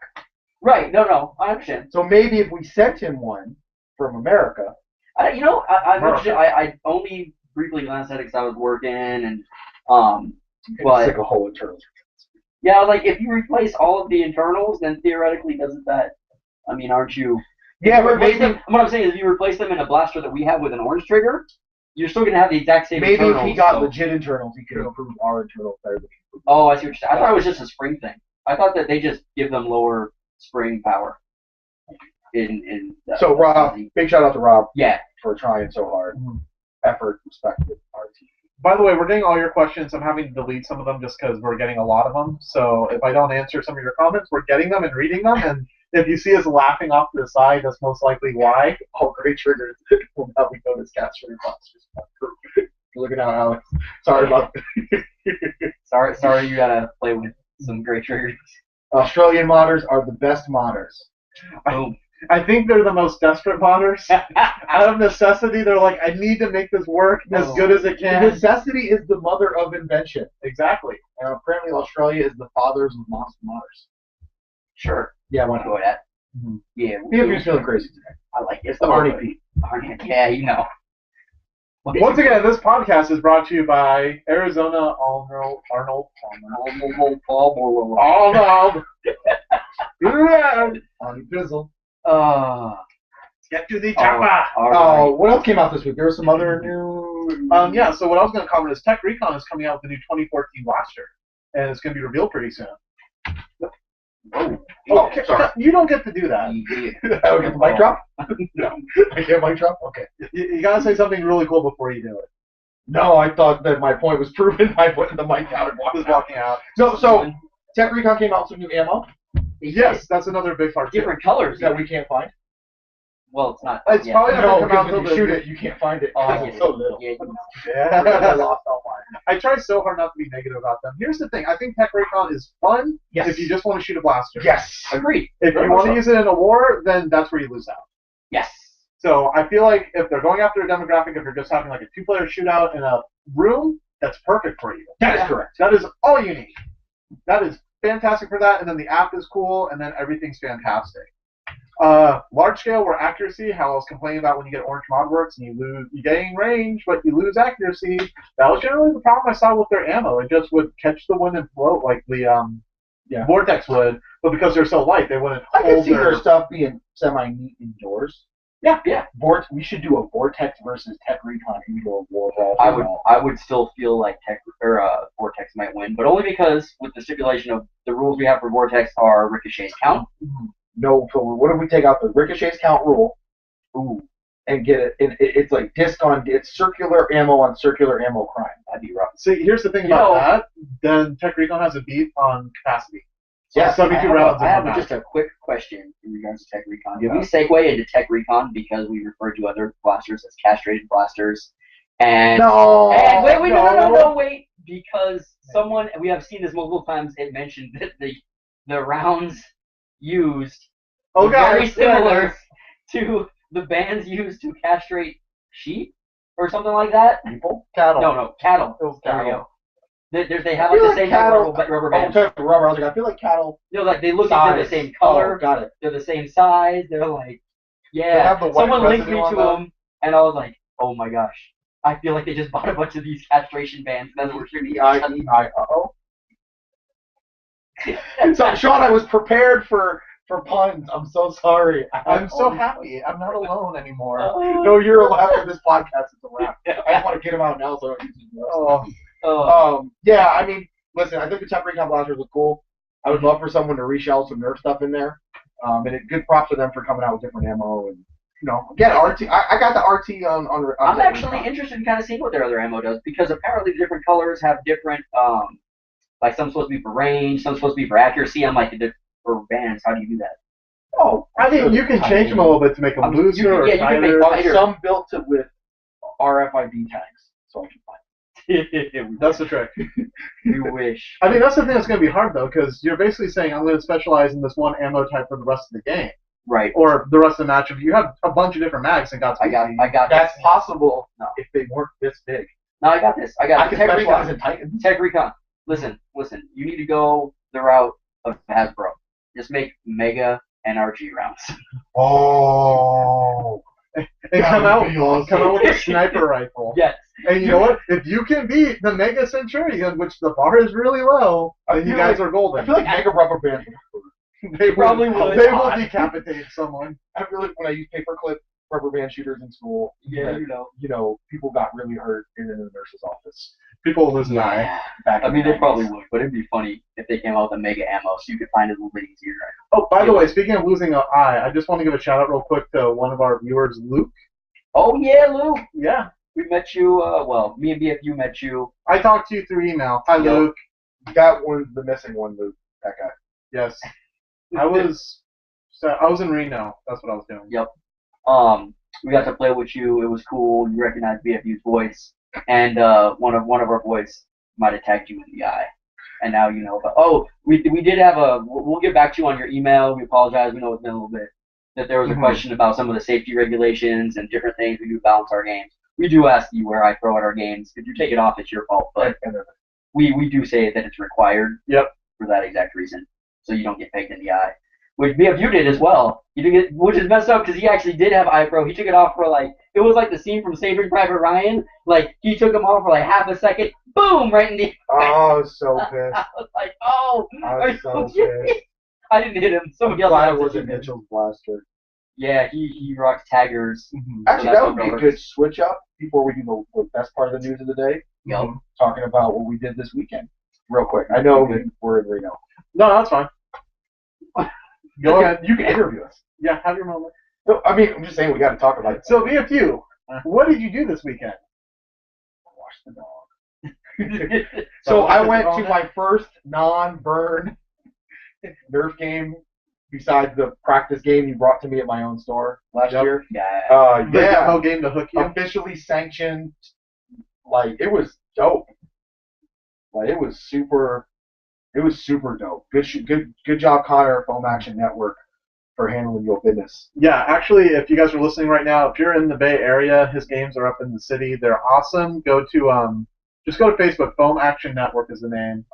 Right, no, I understand. So maybe if we sent him one from America. I only briefly glanced at it because I was working, and but Stick a hole in turtles. yeah, I was like, if you replace all of the internals, then theoretically, doesn't that? I mean, aren't you? Yeah, but maybe What I'm saying is, if you replace them in a blaster that we have with an orange trigger, you're still gonna have the exact same maybe internals. if he got so- legit internals, he could improve our internals better than he improved. Oh, I see what you're saying. I thought it was just a spring thing. I thought that they just give them lower spring power. So Rob, big shout out to Rob Yeah. for trying so hard. Effort, respect with our team. By the way, we're getting all your questions. I'm having to delete some of them just because we're getting a lot of them. So if I don't answer some of your comments, we're getting them and reading them. And if you see us laughing off to the side, that's most likely why. Oh, great triggers. Well, now we know this cat's for your monsters. Looking out, Alex. Sorry about that. Sorry, you gotta play with some great triggers. Australian modders are the best modders. Boom. I think they're the most desperate modders. Out of necessity, they're like, I need to make this work as good as it can. Necessity is the mother of invention. Exactly. And apparently Australia is the fathers of monster modders. Sure. Yeah, Want why to not? go with that? Mm-hmm. Yeah. B.F.U's feeling crazy today. I like it. It's the Arnie Pete. Arnie. Yeah, you know. Once again, this podcast is brought to you by Arizona Arnold Palmer. Arnold. Arnie Pizzle. Get to the chopper. Right. What else came out this week? There was some other new. Yeah. So what I was going to comment is Tech Recon is coming out with the new 2014 blaster, and it's going to be revealed pretty soon. Oh, sorry. You don't get to do that. I would get the mic drop? No. I get mic drop? Okay. You got to say something really cool before you do it. No, I thought that my point was proven by putting the mic down and Walking out. So Tech Recon came out with some new ammo Yes, that's another big part. Different colors. that we can't find. Well, it's not. It's yeah. probably not No, going to come out because when until you the... shoot it, you can't find it. Oh, because yeah. it's so little. Yeah. I lost all mine. I try so hard not to be negative about them. Here's the thing. I think Tech Recon is fun Yes. if you just want to shoot a blaster. Yes. Agreed. If Very you much want to so. use it in a war, then that's where you lose out. Yes. So I feel like if they're going after a demographic, if you're just having like a two-player shootout in a room, that's perfect for you. That is correct. That is all you need. That is fantastic for that, and then the app is cool, and then everything's fantastic. Large scale or accuracy, how I was complaining about when you get orange mod works and you gain range, but you lose accuracy. That was generally the problem I saw with their ammo. It just would catch the wind and float like the Vortex would, but because they're so light, they wouldn't I can hold see their... their stuff being semi-neat indoors. Yeah. We should do a Vortex versus Tech Recon indoor war ball. I would still feel like Vortex might win, but only because with the stipulation of the rules we have for Vortex are ricochets count. No, so what if we take out the ricochets count rule? Ooh, And get it. It's like it's circular ammo on circular ammo crime. that'd be rough. See, here's the thing about that. Then Tech Recon has a beat on capacity. So Yeah, 72 rounds. I have in one just match. a quick question in regards to Tech Recon. Did we segue into Tech Recon because we referred to other blasters as castrated blasters? And No. And wait, because we have seen this multiple times. It mentioned that the rounds used were very similar to the bands used to castrate sheep. or something like that. People? Cattle. No, cattle. It was There we cattle. go. They have I feel like the same cattle. rubber Oh, bands. rubber. I was like, I feel like cattle. No, like they look like they're the same color. Oh, got it. They're the same size. They're like, yeah. They have the white Someone linked me residue to on them, and I was like, oh my gosh. I feel like they just bought a bunch of these castration bands. That's what we're shooting. E-I-E-I-O. So, Sean, I was prepared for puns. I'm so sorry. I'm so happy. I'm not alone anymore. No, you're allowed for this podcast. It's a wrap. I just want to get him out now so I don't use his voice. Yeah, I mean, listen, I think the Tech Recon Blasters was cool. I would love for someone to reshell some Nerf stuff in there. And good props to them for coming out with different ammo and, again, RT. I got the RT on I'm actually interested in kind of seeing what their other ammo does because apparently the different colors have different, like some supposed to be for range, some supposed to be for accuracy. I'm like, for bands, how do you do that? Oh, I mean, you can change them a little bit to make them looser or tighter. Some built it with RFID tags, so I can find That's the trick. We wish. I mean, that's the thing that's going to be hard, though, because you're basically saying, I'm going to specialize in this one ammo type for the rest of the game. Right. Or the rest of the matchup. You have a bunch of different mags and I got That's this. possible if they weren't this big. No, I got this. I can specialize in Titans. Tech Recon. Listen. You need to go the route of Hasbro. Just make Mega NRG rounds. Oh. And come out with a sniper rifle. Yes. And you know what? If you can beat the Mega Centurion, which the bar is really low, then you guys are golden. I feel like Mega Rubber Bands They probably would. They will decapitate someone. I feel like when I used paperclip rubber band shooters in school, Yeah, people got really hurt in the nurse's office. People will lose an eye. I mean, they probably would, but it'd be funny if they came out with a Mega ammo so you could find it a little bit easier. Oh, by the way, speaking of losing an eye, I just want to give a shout out real quick to one of our viewers, Luke. Oh, yeah, Luke. Yeah. We met you, me and B.F.U met you. I talked to you through email. Hi, Luke. That one's the missing one, Luke. That guy. Yes. I was in Reno. That's what I was doing. Yep. We got to play with you. It was cool. You recognized BFU's voice, and one of our boys might have tagged you in the eye, and now you know. But we did have We'll get back to you on your email. We apologize. We know it's been a little bit. That there was a question about some of the safety regulations and different things we do to balance our games. We do ask you where I throw at our games. If you take it off, it's your fault. But we do say that it's required. Yep. For that exact reason, so you don't get pegged in the eye. Which BFU did as well. He did get, which is messed up because he actually did have eye pro. He took it off for it was like the scene from Saving Private Ryan. Like he took him off for like half a second. Boom! Right in the eye. Oh, I was so pissed. I was like, oh. I was so pissed. I didn't hit him. Somebody else. Glad it wasn't Mitchell's blaster. Yeah, he rocks taggers. Actually, that would be a good switch up before we do the best part of the news of the day. Yep. Talking about what we did this weekend, real quick. I know we're in Reno. No, that's fine. Go ahead. You can interview us. Yeah, have your moment. No, I mean, I'm just saying we got to talk about it. So, BFU, what did you do this weekend? Wash the dog. So I went to my first non-burn Nerf game besides the practice game you brought to me at my own store last year. Yeah. The whole game to hook you. Officially sanctioned. It was dope. It was super dope. Good job, Connor, Foam Action Network, for handling your business. Yeah, actually, if you guys are listening right now, if you're in the Bay Area, his games are up in the city. They're awesome. Just go to Facebook. Foam Action Network is the name.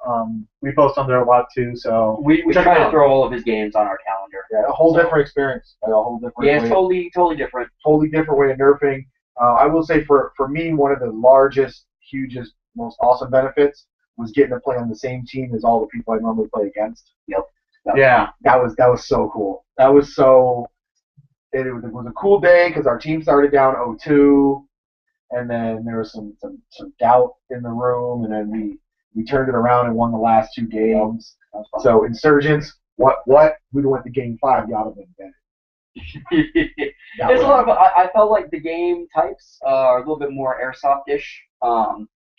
We post on there a lot too. So we try to throw all of his games on our calendar. Yeah, a whole different experience. A whole different. Yeah, it's totally different. Totally different way of nerfing. I will say for me, one of the largest, hugest, most awesome benefits was getting to play on the same team as all the people I normally play against. Yep. Yeah. That was so cool. It was a cool day because our team started down 0-2, and then there was some doubt in the room, and then we turned it around and won the last two games. So Insurgents, what? We went to game 5. Y'all have been better. It's a lot of. I felt like the game types are a little bit more airsoft-ish,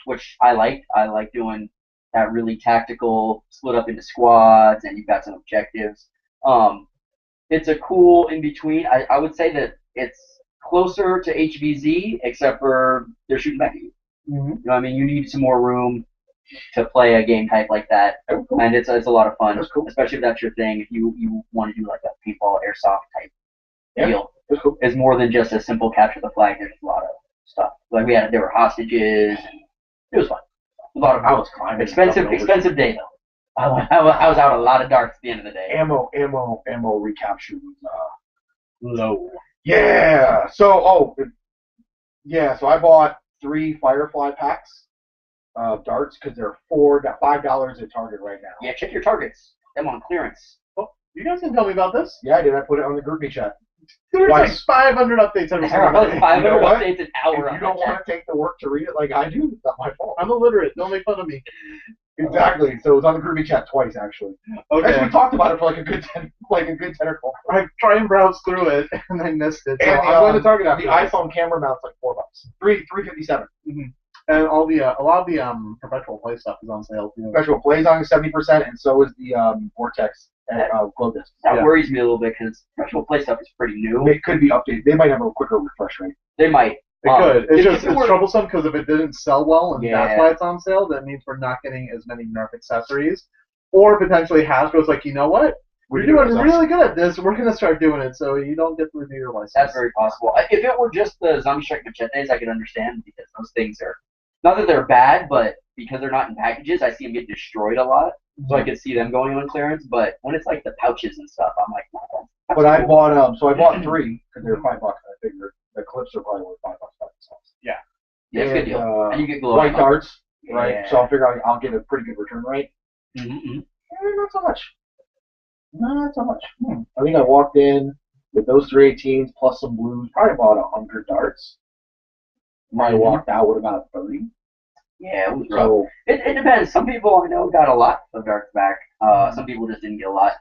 which I liked. I like doing that really tactical, split up into squads, and you've got some objectives. It's a cool in between. I would say that it's closer to HVZ, except for they're shooting back at you. Mm-hmm. You know what I mean? You need some more room to play a game type like that, and it's a lot of fun, especially if that's your thing. If you want to do like a paintball airsoft type deal, it's more than just a simple capture the flag. There's a lot of stuff. Like there were hostages, and it was fun. A lot of I was climbing. expensive day though. I was out a lot of darts at the end of the day. Ammo recapture was low. Yeah. So so I bought 3 Firefly packs of darts because they're $5 at Target right now. Yeah, check your targets. Them on clearance. Oh, you guys didn't tell me about this. Yeah, I did. I put it on the group me chat. There's like 500 updates every single day. 500 You know what? updates an hour. If you don't want to take the work to read it like I do, it's not my fault. I'm illiterate. Don't make fun of me. Exactly. So it was on the group me chat twice actually. Okay. Actually, we talked about it for like a good 10 or 12. I try and browse through it and I missed it. So And I'm going to Target after the this. iPhone camera mount's like $4. $357. Mm-hmm. And all the a lot of the perpetual play stuff is on sale too. Perpetual plays on 70%, and so is the Vortex glow disc. That worries me a little bit because professional play stuff is pretty new. It could be updated. They might have a quicker refresh rate. They might. It could. It's just it's troublesome because if it didn't sell well and Yeah. that's why it's on sale, that means we're not getting as many Nerf accessories. Or potentially Hasbro's like, you know what? We're doing really good at this. We're going to start doing it so you don't get to renew your license. That's very possible. If it were just the Zombie Strike Machetes, I could understand because those things are, not that they're bad, but because they're not in packages, I see them get destroyed a lot. So I could see them going on clearance. But when it's like the pouches and stuff, I'm like, no. But I bought I bought 3 because they were $5. I figured the clips are probably worth $5 by themselves. Yeah. Yeah, it's a good deal. And you get glow white darts, right? Yeah. So I figure I'll get a pretty good return rate. Mm-hmm. Not so much. Not so much. I think I walked in with those 3 18s plus some blues. Probably bought 100 darts. I walked out with about 30. Yeah, it was rough. So It depends. Some people I know got a lot of darts back. Some people just didn't get a lot.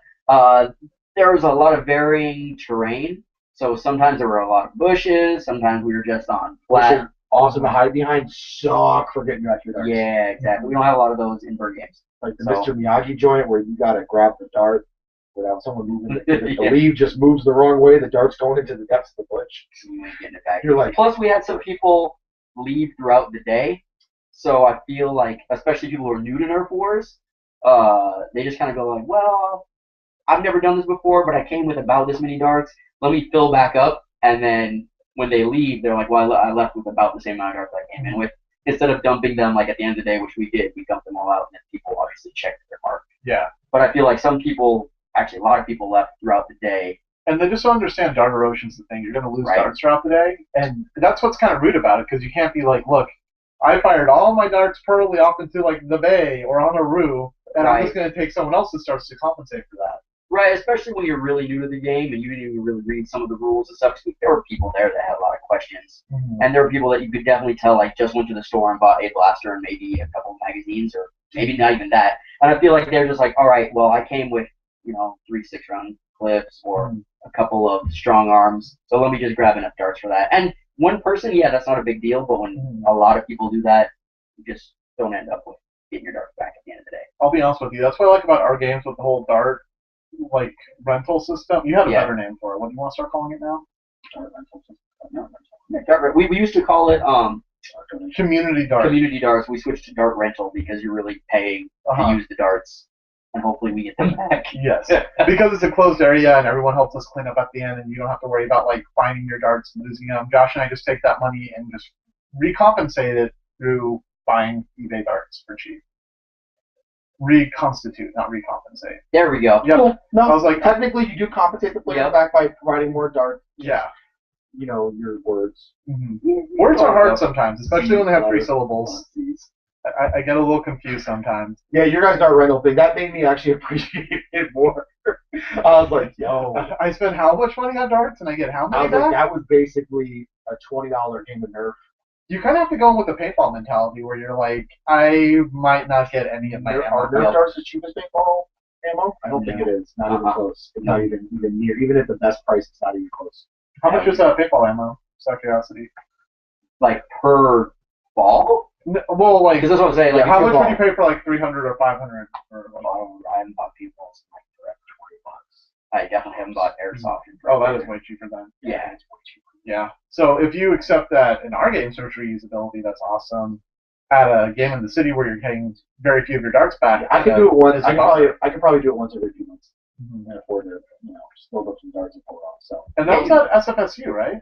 There was a lot of varying terrain. So sometimes there were a lot of bushes. Sometimes we were just on flat. awesome to hide behind. Suck for getting back your darts. Yeah, exactly. We don't have a lot of those in bird games. Like the Mr. Miyagi joint where you gotta grab the dart without someone moving. If the leaf just moves the wrong way, the dart's going into the depths of the bush. You ain't getting it back. You're like, Plus, we had some people leave throughout the day. So I feel like, especially people who are new to Nerf Wars, they just kind of go like, well, I've never done this before, but I came with about this many darts. Let me fill back up. And then when they leave, they're like, well, I left with about the same amount of darts I came in with. Instead of dumping them like at the end of the day, which we did, we dumped them all out, and then people obviously checked their mark. Yeah. But I feel like some people, actually a lot of people left throughout the day. And they just don't understand dart erosion's the thing. You're going to lose darts throughout the day. And that's what's kind of rude about it, because you can't be like, look, I fired all my darts purely off into like the bay or on a roof, and I'm just going to take someone else's darts to compensate for that. Right, especially when you're really new to the game and you didn't even really read some of the rules and stuff. Because there were people there that had a lot of questions, and there were people that you could definitely tell like just went to the store and bought a blaster and maybe a couple of magazines, or maybe not even that. And I feel like they're just like, all right, well, I came with 3 6-round clips or a couple of strong arms, so let me just grab enough darts for that. And one person, yeah, that's not a big deal, but when a lot of people do that, you just don't end up with getting your darts back at the end of the day. I'll be honest with you. That's what I like about our games with the whole dart rental system. You have a better name for it. What do you want to start calling it now? Dart rental system. We used to call it community darts. Community darts. We switched to dart rental because you're really paying to use the darts, and hopefully we get them back. Yes, because it's a closed area and everyone helps us clean up at the end, and you don't have to worry about like finding your darts and losing them. Josh and I just take that money and just recompensate it through buying eBay darts for cheap. Reconstitute, not recompensate. There we go. Yep. Well, no, I was like, technically you do compensate the player back by providing more darts. Yeah. Your words. Words are hard sometimes, especially when they have 3 syllables. I get a little confused sometimes. Yeah, your guys' dart rental thing, that made me actually appreciate it more. I was like, yo. I spend how much money on darts and I get how many I was like, that was basically a $20 game of Nerf. You kind of have to go in with the paintball mentality where you're like, I might not get any of my ammo. Are Nerf darts the cheapest paintball ammo? I don't think it is. Not even close. It's not even near. Even at the best price, it's not even close. How much is paintball ammo? Just out of curiosity. Like per ball? Well, like, because that's what I'm saying. Like, how much would you pay for like 300 or 500? I haven't bought paintballs for $20. I definitely haven't bought airsoft. Oh, that is way cheaper then. Yeah, it's way cheaper. Yeah. So if you accept that in our game search reusability, that's awesome. At a game in the city where you're getting very few of your darts back, I could do it once. I could probably do it once every few months. And afford to, just load up some darts and pull it off. So. And that was at SFSU, right?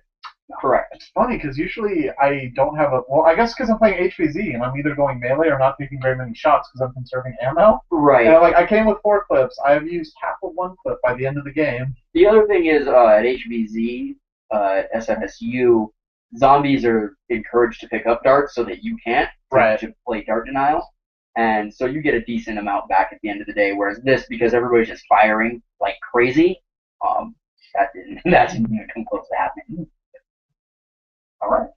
Correct. It's funny because usually I don't have a. Well, I guess because I'm playing HVZ and I'm either going melee or not taking very many shots because I'm conserving ammo. Right. And I came with 4 clips. I have used half of 1 clip by the end of the game. The other thing is at HVZ, SMSU, zombies are encouraged to pick up darts so that you can't to play dart denial. And so you get a decent amount back at the end of the day. Whereas this, because everybody's just firing like crazy, that didn't even come close to happening. All right.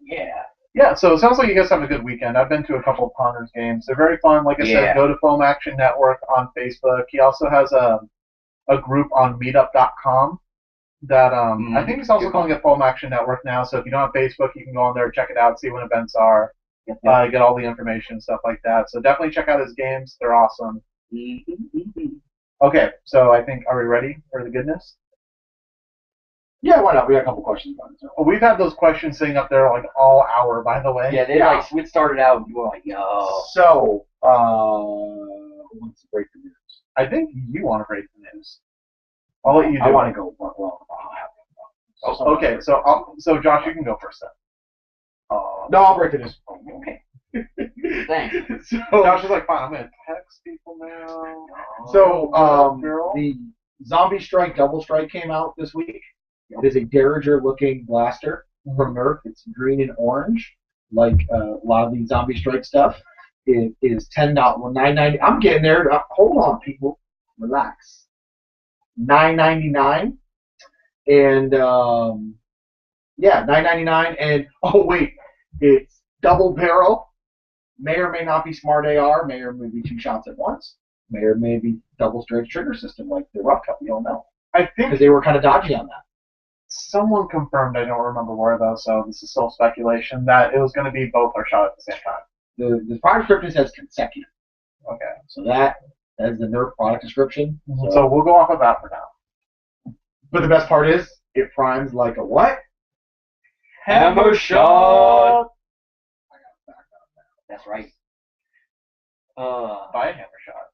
Yeah. Yeah, so it sounds like you guys have a good weekend. I've been to a couple of Ponders games. They're very fun. Like I said, go to Foam Action Network on Facebook. He also has a group on meetup.com that I think he's also calling it Foam Action Network now. So if you don't have Facebook, you can go on there, check it out, see when events are, get all the information, stuff like that. So definitely check out his games. They're awesome. Okay, so I think, are we ready for the goodness? Yeah, why not? We got a couple questions on it. So. We've had those questions sitting up there like all hour, by the way. Yeah, they we started out and you were like, yo. So, who wants to break the news? I think you want to break the news. I'll let you do I want to go. Well, okay, so Josh, you can go first then. No, I'll break the news. Okay. Thanks. So Josh is like, fine, I'm gonna text people now. So, the Zombie Strike Double Strike came out this week. It is a Derringer-looking blaster from Nerf. It's green and orange, like a lot of the Zombie Strike stuff. It is $10.990. I'm getting there. Hold on, people. Relax. $9.99, and yeah, $9.99. And oh wait, it's double barrel. May or may not be smart AR. May or may be 2 shots at once. May or may be double straight trigger system like the Rough Cut. We don't know. I think because they were kind of dodgy on that. Someone confirmed, I don't remember where though, so this is still speculation, that it was going to be both are shot at the same time. The product description says consecutive. Okay. So that is the Nerf product description. So we'll go off of that for now. But the best part is, it primes like a what? Hammer shot! That's right. Buy a hammer shot.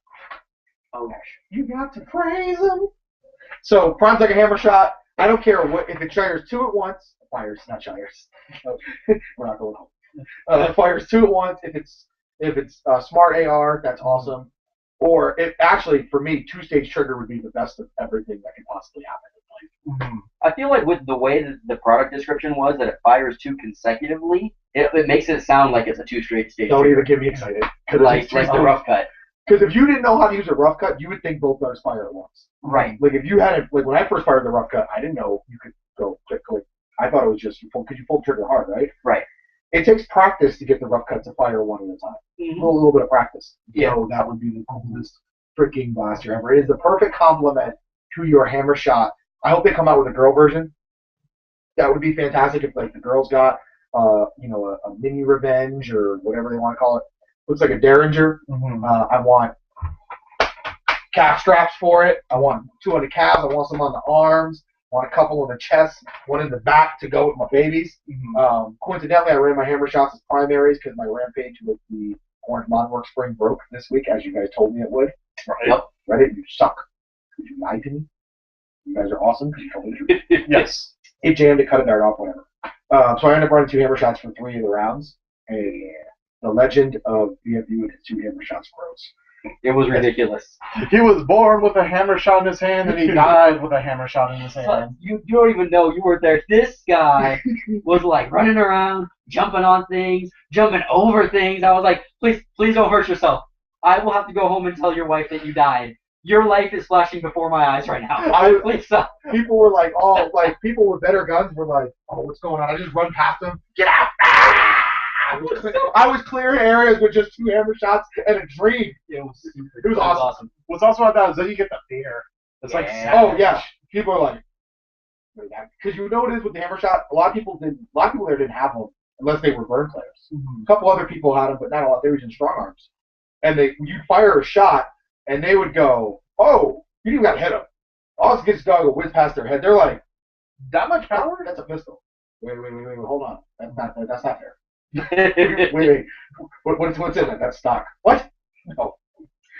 Oh gosh. You got to praise him. So primes like a hammer shot. I don't care what if it fires 2 at once. Fires, not shires. We're not going home. It fires 2 at once. If it's smart AR, that's awesome. Or it actually, for me, 2-stage trigger would be the best of everything that can possibly happen in life. I feel like with the way that the product description was, that it fires 2 consecutively, it makes it sound like it's a 2 straight stage. Don't even get me excited. Like the Rough Cut. Because if you didn't know how to use a Rough Cut, you would think both guns fire at once. Right. Like if you had it, like when I first fired the Rough Cut, I didn't know you could go click. I thought it was just because you pull the trigger hard, right? Right. It takes practice to get the Rough Cut to fire one at a time. A little bit of practice. Yeah. So that would be the coolest freaking blaster ever. It is the perfect complement to your hammer shot. I hope they come out with a girl version. That would be fantastic if like the girls got a mini revenge or whatever they want to call it. Looks like a Derringer. I want calf straps for it. I want 2 on the calves. I want some on the arms. I want a couple on the chest, 1 in the back to go with my babies. Coincidentally, I ran my hammer shots as primaries because my Rampage with the Orange Monwork spring broke this week, as you guys told me it would. Right. Yep. Reddit, you suck. Because you lied to me. You guys are awesome because you told me the truth. Yes. It jammed, it cut a dart off, whatever. So I ended up running 2 hammer shots for 3 of the rounds. And the legend of B.F.U and his 2 hammer shots grows. It was ridiculous. He was born with a hammer shot in his hand, and he died with a hammer shot in his hand. You don't even know you were there. This guy was like running around, jumping on things, jumping over things. I was like, please don't hurt yourself. I will have to go home and tell your wife that you died. Your life is flashing before my eyes right now. Please stop. People were like, people with better guns were like, oh, what's going on? I just run past them. Get out. I was clearing areas with just 2 hammer shots and a dream. It was awesome. What's awesome about that is then you get the fear. It's like, oh yeah, people are like, because you know what it is with the hammer shot. A lot of people there didn't have them unless they were burn players. A couple other people had them, but not a lot. They were using strong arms, and you'd fire a shot, and they would go, oh, you didn't even got to hit them. All this gets done go whiz past their head. They're like, that much power? That's a pistol. Wait, hold on. That's not fair. wait. What's in it? That's stock. What? No.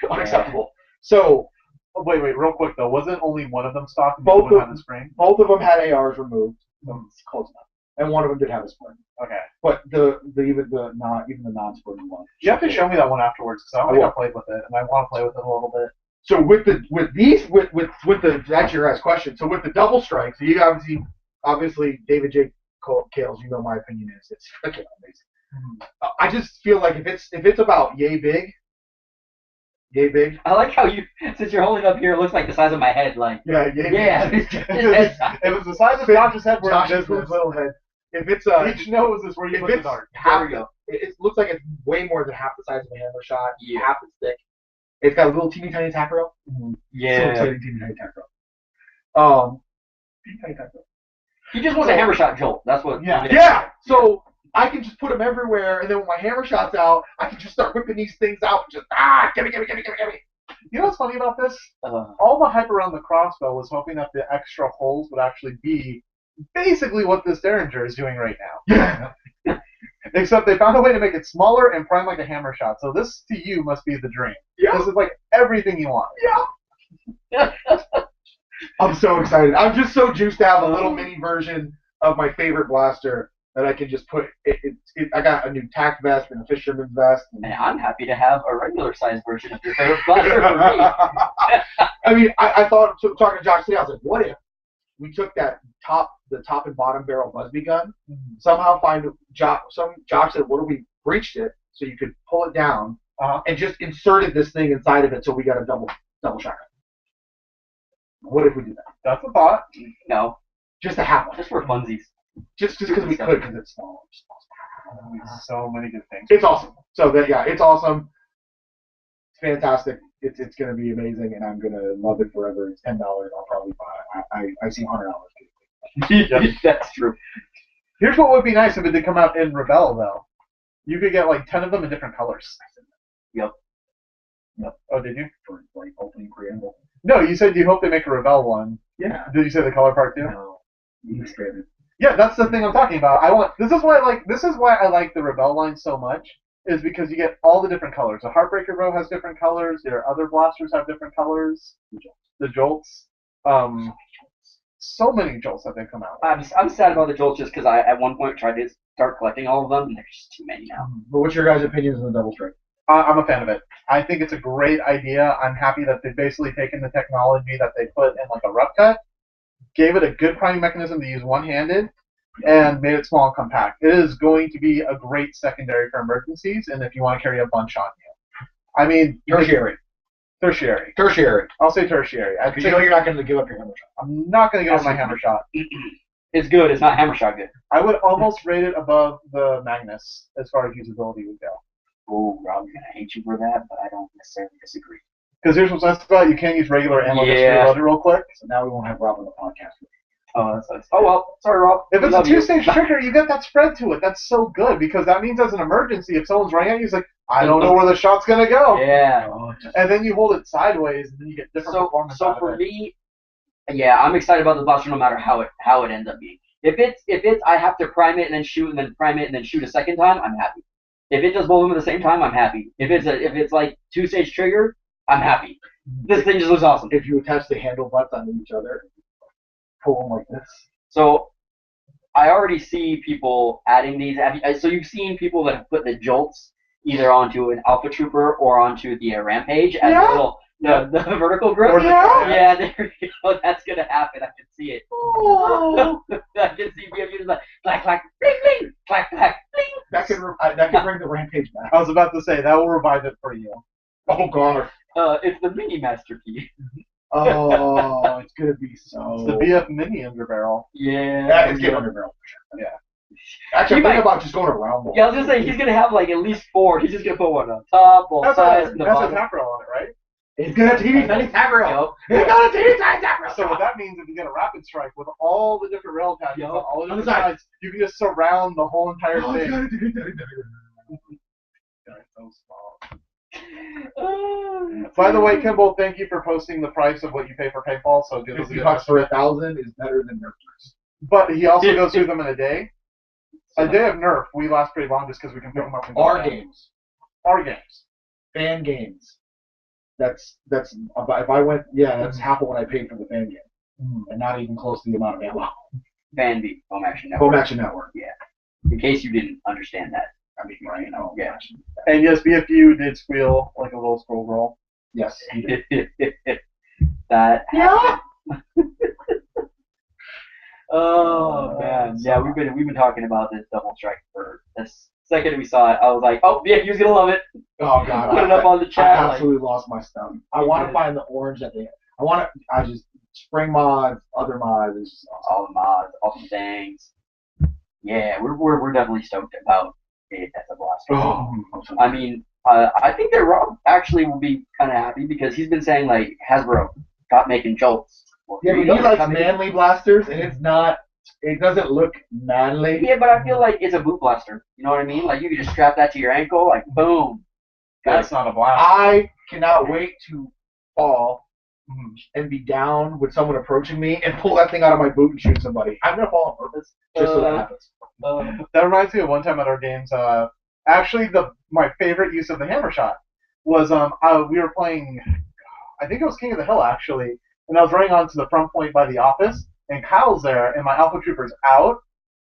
Unacceptable. So, wait, real quick though. Wasn't only one of them stock? Both had the spring. Both of them had ARs removed. So it's close enough. And one of them did have a spring. Okay. But even the non-sporting one. You have to show me that one afterwards because I don't think I played with it, and I want to play with it a little bit. So with the that's your guys' question. So with the double strike, so you obviously David J. Kales, you know my opinion is it's freaking amazing. Mm-hmm. I just feel like if it's about yay big. I like how since you're holding up here, it looks like the size of my head. Like yay big. It was the size of Josh's head. Josh's little head. If it's each nose is where you put the dart. It looks like it's way more than half the size of a hammer shot. Yeah. Half as thick. It's got a little teeny tiny attack roll. Mm-hmm. Yeah. So teeny tiny attack roll. Teeny tiny attack roll. He just wants a hammer shot jolt. That's what. Yeah. So I can just put them everywhere, and then when my hammer shot's out, I can just start whipping these things out. And just give me. You know what's funny about this? All the hype around the crossbow was hoping that the extra holes would actually be basically what this Derringer is doing right now. Yeah. Except they found a way to make it smaller and prime like a hammer shot. So this to you must be the dream. Yeah. This is like everything you want. Yeah. I'm so excited. I'm just so juiced to have a little mini version of my favorite blaster that I can just put. I got a new tack vest and a fisherman's vest. And I'm happy to have a regular size version of your favorite blaster for me. I mean, I thought, talking to Josh today, I was like, what if we took the top and bottom barrel Busby gun, somehow Josh said, what if we breached it so you could pull it down and just inserted this thing inside of it so we got a double shotgun. What if we did that? That's a thought. No. Just to have one. Just for funsies. Just because we could, because it's small. So many good things. It's awesome. So it's awesome. It's fantastic. It's going to be amazing, and I'm going to love it forever. It's $10. I'll probably buy. I see $100. That's true. Here's what would be nice if it did come out in Rebel, though. You could get like 10 of them in different colors. Yep. Oh, did you? For like opening preamble. No, you said you hope they make a Rebel one. Yeah. Did you say the color part too? No. You expanded. Yeah, that's the thing I'm talking about. This is why I like the Rebel line so much, is because you get all the different colors. The Heartbreaker Row has different colors. Their other blasters have different colors. The Jolts. So many Jolts that they come out. I'm sad about the Jolts just because I at one point tried to start collecting all of them, and there's just too many now. But what's your guys' opinions on the double strike? I'm a fan of it. I think it's a great idea. I'm happy that they've basically taken the technology that they put in like a rough cut, gave it a good priming mechanism to use one-handed, and made it small and compact. It is going to be a great secondary for emergencies, and if you want to carry a bunch on you. I mean, Tertiary. I'll say tertiary. Because you know you're not going to give up your hammer shot. I'm not going to give up my hammer shot. It's good. It's not hammer shot good. I would almost rate it above the Magnus as far as usability would go. Oh, Rob, I'm going to hate you for that, but I don't necessarily disagree. Because here's what's nice about it. You can't use regular ammo just to reload it real quick. So now we won't have Rob on the podcast. Oh, that's nice. Oh, well, sorry, Rob. If it's a two-stage trigger, you get that spread to it. That's so good, because that means as an emergency, if someone's running at you, it's like, I don't know where the shot's going to go. Yeah. And then you hold it sideways, and then you get different performance out of it. So for me, yeah, I'm excited about the blaster no matter how it ends up being. If it's I have to prime it and then shoot and then prime it and then shoot a second time, I'm happy. If it does both of them at the same time, I'm happy. If it's like two-stage trigger, I'm happy. This thing just looks awesome. If you attach the handle butts onto each other, pull them like this. So I already see people adding these. So you've seen people that have put the jolts either onto an Alpha Trooper or onto the Rampage as a little the vertical grip. Yeah, there you go. That's gonna happen. I can see it. Oh. I can see B.F.U. just like clack clack bling bling clack clack bling. That can bring the Rampage back. I was about to say that will revive it for you. Oh god. It's the mini master key. Oh, it's gonna be so. It's the BF Mini underbarrel. Yeah. It's getting underbarrel for sure. Yeah. Actually, I'm thinking about just going around more. Yeah, I was gonna say he's gonna have like at least 4. He's just gonna put one on top, both sides, and the bottom. bottom. That's a tap rail on it, right? It's got a teeny tiny tap rail. It's got a teeny tiny tap rail. So what that means, if you get a rapid strike with all the different rail attachments on all the on the different sides, you can just surround the whole entire thing. It's so small. By the way, Kimball, thank you for posting the price of what you pay for paintball. So give us $50 for 1,000 is better than Nerf. But he also goes through them in a day. A day of Nerf, we last pretty long just because we can pick them up and go Our down. games. Our games. Fan games. That's if I went, that's half of what I paid for the fan game, and not even close to the amount of ammo. FanB, Home Action Network. Home Action Network. Yeah. In case you didn't understand that. I mean, Right. you know, yeah. And yes, B.F.U. did squeal like a little school girl. Yes. That. Yeah. Oh man, yeah, we've been talking about this double strike for this second we saw it. I was like, oh yeah, you're gonna love it. Oh god. Put it up on the chat. I absolutely lost my stuff. I want to find the orange that they. I just spring mods, other mods. It's just awesome. All the mods, all the things. Yeah, we're definitely stoked about it as a blaster. Oh. I mean, I think that Rob actually will be kind of happy because he's been saying like Hasbro got making jolts. Well, Yeah, but he likes manly blasters, and it's not. It doesn't look manly. Yeah, but I feel like it's a boot blaster. You know what I mean? Like you can just strap that to your ankle, like boom. That's not a blaster. I cannot wait to fall and be down with someone approaching me and pull that thing out of my boot and shoot somebody. I'm gonna fall on purpose just so that happens. That reminds me of one time at our games. Actually, my favorite use of the hammer shot was we were playing. I think it was King of the Hill actually, and I was running onto the front point by the office, and Kyle's there, and my Alpha Trooper's out,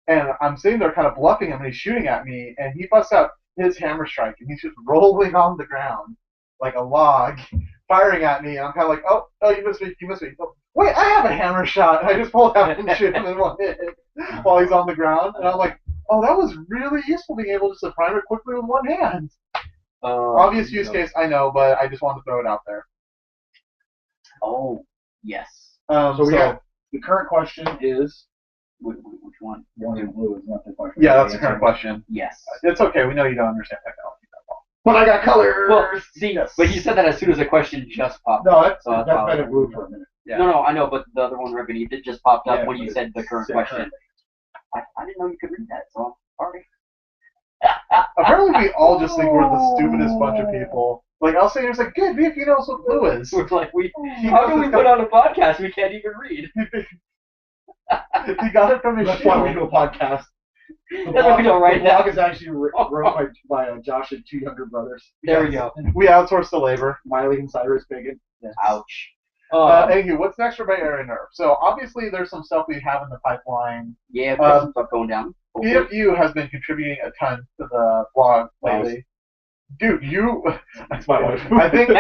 and I'm sitting there kind of bluffing him, and he's shooting at me, and he busts out his hammer strike, and he's just rolling on the ground like a log, firing at me, and I'm kind of like, oh, you missed me. Oh, wait, I have a hammer shot. And I just pulled out and shoot him in one hit while he's on the ground, and I'm like, oh, that was really useful being able to prime it quickly with one hand. Obvious use case, I know, but I just wanted to throw it out there. Oh, yes. So we have the current question is which one? One in blue is not the question. Yeah, that's the current question. Yes. It's okay. We know you don't understand technology that well. But I got colors. Well, see, but you said that as soon as the question just popped No, up. that's been in blue for a minute. Yeah. No, I know, but the other one right beneath it just popped up Yeah, when you said the current question. I didn't know you could read that, so I'm sorry. Apparently, we all just think we're the stupidest bunch of people. Like, I'll say, it's like, good, B.F.U. knows what blue is. We're like, how can we put on a podcast we can't even read? He got it from his That's why we do a podcast. That's what we don't write The blog down. is actually wrote by Josh and two younger brothers. There we go. We outsource the labor. Miley and Cyrus Biggin. Yes. Ouch. Anywho, what's next for Bay Area Nerf? So, obviously, there's some stuff we have in the pipeline. Yeah, we've got some stuff going down. B.F.U. has been contributing a ton to the blog lately. Dude, That's my wife. I think...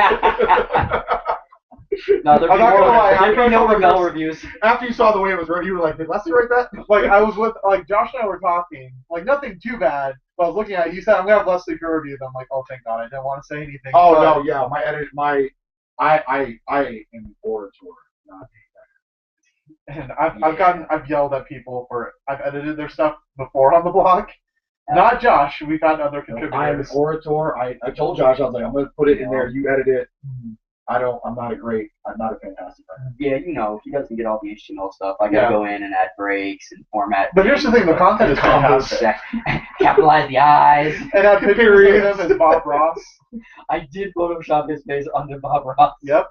No, there'd I'm not gonna lie, be no Rebel reviews. After you saw the way it was written, you were like, did Leslie write that? Like, I was with, like, Josh and I were talking, like, nothing too bad, but I was looking at it, you said, I'm gonna have Leslie peer review them. I'm like, oh, thank God, I didn't want to say anything. Oh, but, no, yeah, I am an orator, not And I've yelled at people I've edited their stuff before on the blog. Not Josh, we've had other contributors. I'm an orator. I told Josh, I was like, I'm going to put it in there, you edit it. I'm not a fantastic writer. Yeah, you know, he doesn't get all the HTML stuff. I gotta go in and add breaks and format. But here's the thing, the content is fantastic. Capitalize the eyes. And have pictures of him as Bob Ross. I did Photoshop his face under Bob Ross. Yep.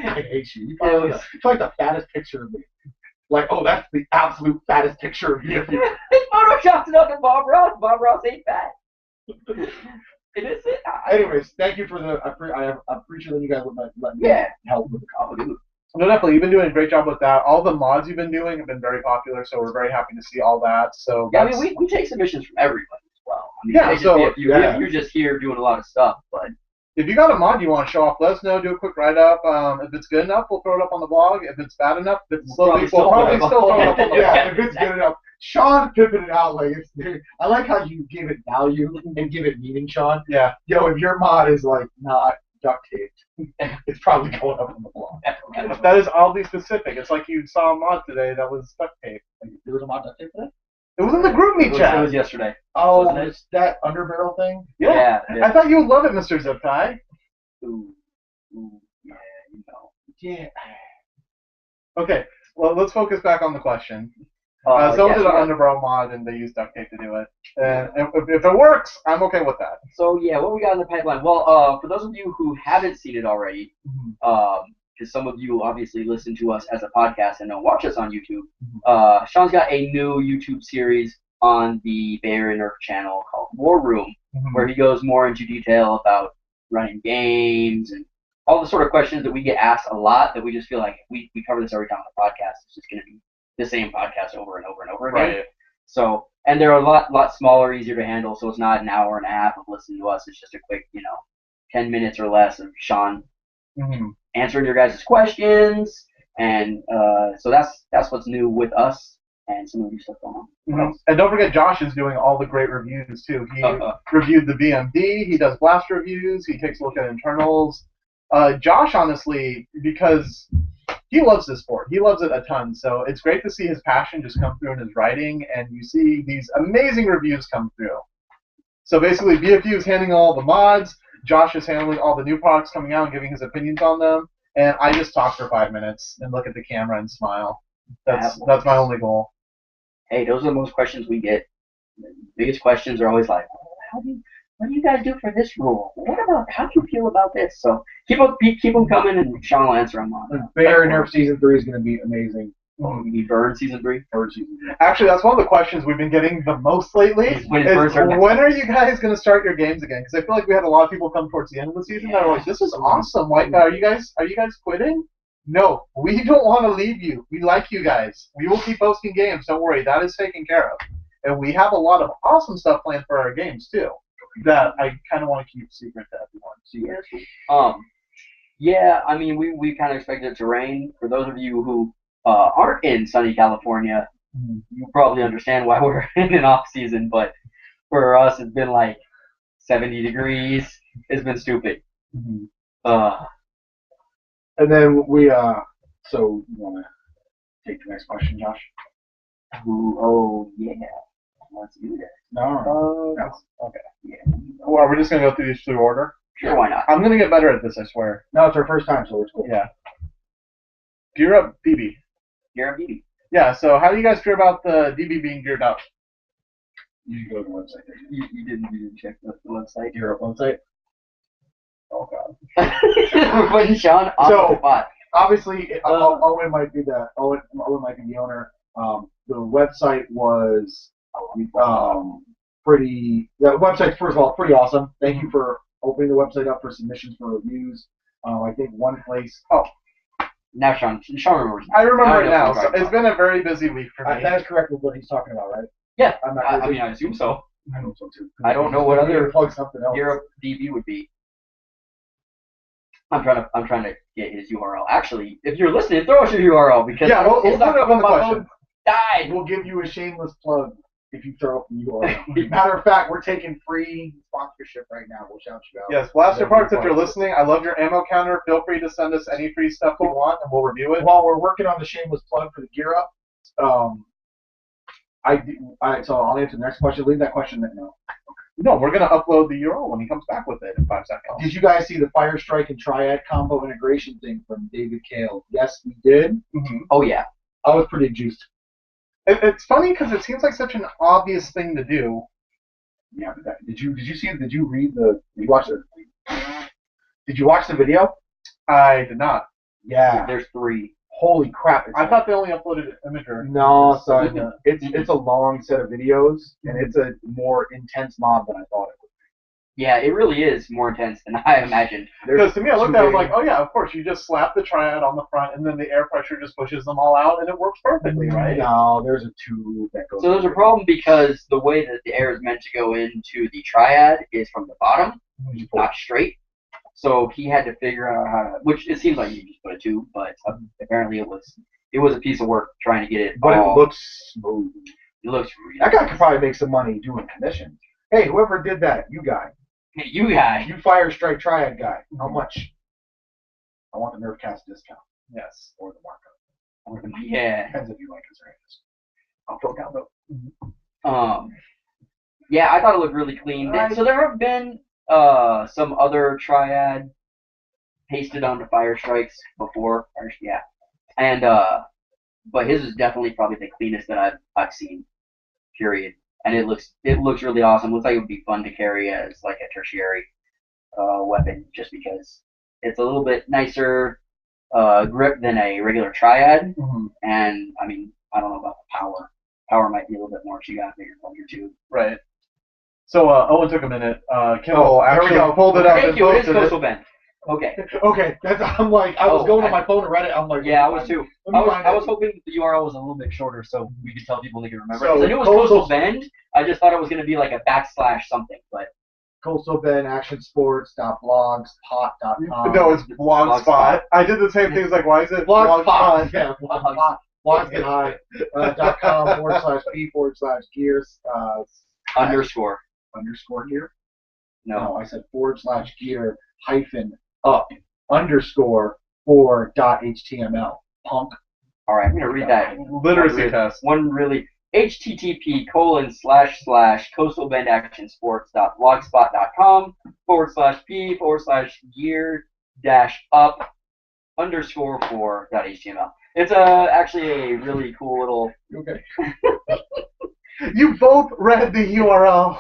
I hate you. You probably like the fattest picture of me. Like, oh, that's the absolute fattest picture of me. Photoshopped it under Bob Ross. Bob Ross ain't fat. It is it. Anyways, thank you for the. I appreciate that you guys would let me help with the comedy. No, definitely. You've been doing a great job with that. All the mods you've been doing have been very popular, so we're very happy to see all that. So yeah, I mean, we take submissions from everybody as well. I mean, yeah, so you're just here doing a lot of stuff, but. If you got a mod you want to show off, let us know. Do a quick write-up. If it's good enough, we'll throw it up on the blog. If it's bad enough, we'll probably still throw it up on the blog. Yeah, if it's good enough. Sean pimping it out like it's. I like how you give it value and give it meaning, Sean. Yeah. Yo, if your mod is like not duct taped, it's probably going up on the blog. That is oddly specific. It's like you saw a mod today that was duct tape. There was a mod duct tape today? It was in the group meet chat. It was yesterday. Oh, it's that underbarrel thing? Yeah. I thought you would love it, Mr. Zip Tie. Ooh, yeah, you know. Yeah. Okay, well, let's focus back on the question. Someone did an underbarrel mod and they used duct tape to do it. And if it works, I'm okay with that. So, yeah, what we got in the pipeline? Well, for those of you who haven't seen it already, because some of you obviously listen to us as a podcast and don't watch us on YouTube, Sean's got a new YouTube series on the Bay Area Nerf channel called War Room, where he goes more into detail about running games and all the sort of questions that we get asked a lot that we just feel like we cover this every time on the podcast. It's just going to be the same podcast over and over and over again. Right. So, and they're a lot smaller, easier to handle. So it's not an hour and a half of listening to us. It's just a quick, 10 minutes or less of Sean answering your guys' questions. And so that's what's new with us and some of the stuff going on. And don't forget, Josh is doing all the great reviews too. He reviewed the BMD. He does blast reviews. He takes a look at internals. Josh, honestly, because he loves this sport. He loves it a ton. So it's great to see his passion just come through in his writing, and you see these amazing reviews come through. So basically, B.F.U is handling all the mods. Josh is handling all the new products coming out and giving his opinions on them. And I just talk for 5 minutes and look at the camera and smile. That's my only goal. Hey, those are the most questions we get. The biggest questions are always like, what do you guys do for this rule? How do you feel about this? So keep them coming, and Sean will answer them on. Bear Nerf Season 3 is going to be amazing. You need Bird Season 3? Bird Season 3. Actually, that's one of the questions we've been getting the most lately. When are you guys going to start your games again? Because I feel like we had a lot of people come towards the end of the season that are like, this is awesome. Like, are you guys quitting? No, we don't want to leave you. We like you guys. We will keep posting games. Don't worry. That is taken care of. And we have a lot of awesome stuff planned for our games, too, that I kind of want to keep secret to everyone. Yeah, I mean, we kind of expected it to rain. For those of you who aren't in sunny California, you probably understand why we're in an off season. But for us, it's been like 70 degrees. It's been stupid. And then so you want to take the next question, Josh? Oh, yeah. Let's do that. No. Okay. Yeah. Well, we're just going to go through these through order? Sure, why not? I'm going to get better at this, I swear. No, it's our first time, so it's cool. Yeah. Gear up, DB. Gear up, DB. Yeah, so how do you guys feel about the DB being geared up? You can go to the website. You didn't check the website? Gear up website? Oh, God. We're putting Sean on the spot. Obviously, Owen might be Owen might be the owner. The website was pretty. The website's, first of all, pretty awesome. Thank you for opening the website up for submissions for reviews. I think one place. Now Sean remembers. I remember it now. So it's been a very busy week for me. That is correct with what he's talking about, right? Yeah. I mean, I assume so. I hope so too. I don't know what other plug something else. Gear up DB would be. I'm trying to get his URL. Actually, if you're listening, throw us your URL because we'll put it up in the question. Died. We'll give you a shameless plug if you throw up the URL. Matter of fact, we're taking free sponsorship right now. We'll shout you out. Yes, Blaster Parts, if you're listening, I love your ammo counter. Feel free to send us any free stuff you want, and we'll review it. While we're working on the shameless plug for the Gear Up, so I'll answer the next question. Leave that question there. No, we're going to upload the URL when he comes back with it in 5 seconds. Did you guys see the Fire Strike and Triad combo integration thing from David Kale? Yes, we did. Oh, yeah. I was pretty juiced. It's funny because it seems like such an obvious thing to do. Yeah, did you watch the video? I did not. Yeah. There's 3. Holy crap! I thought they only uploaded imagery. No, son. It's a long set of videos, and it's a more intense mob than I thought it would be. Yeah, it really is more intense than I imagined. Because to me, I looked at it like, oh yeah, of course, you just slap the Triad on the front, and then the air pressure just pushes them all out, and it works perfectly, right? No, there's a tube that goes. So there's a problem because the way that the air is meant to go into the Triad is from the bottom, not straight. So he had to figure out how to, which it seems like you just put a tube, but apparently it was a piece of work trying to get it. But it looks smooth. It looks really that guy could probably make some money doing commissions. Hey, whoever did that, you guy. Hey, you guy. You Fire Strike Triad guy. How much? I want the Nerfcast discount. Yes. Or the markup. Yeah. Depends if you like his ranges. I'll throw down though. Yeah, I thought it looked really clean. So there have been some other Triad pasted onto Fire Strikes before. Yeah. And but his is definitely probably the cleanest that I've seen. Period. And it looks really awesome. Looks like it would be fun to carry as like a tertiary weapon, just because it's a little bit nicer grip than a regular Triad. And I mean, I don't know about the power. Power might be a little bit more, so you got a bigger plunger too. Right. So Owen took a minute. Kimball actually pulled it up. Thank you. It is Coastal Bend. Okay. Okay, I'm like, I was Oh, going on my phone to Reddit. I'm like, Yeah, I was too. Let me find I it. was hoping the URL was a little bit shorter so we could tell people they could remember. So, 'Cause I knew it was Coastal Bend. I just thought it was going to be like a / something, but Coastal Bend actionsports.blogspot.com. No, it's Blogspot. I did the same thing. It's like, why is it Blogspot. Blogspot? Yeah, Blogspot. Blogs get high. .com /p/gears underscore. underscore gear. No. No, I said /gear -up underscore for.html. Punk. All right, I'm going to read that. Literacy test. One really. http://coastalbendactionsports.blogspot.com /p/gear-up underscore for.html. It's actually a really cool little. Okay. You both read the URL.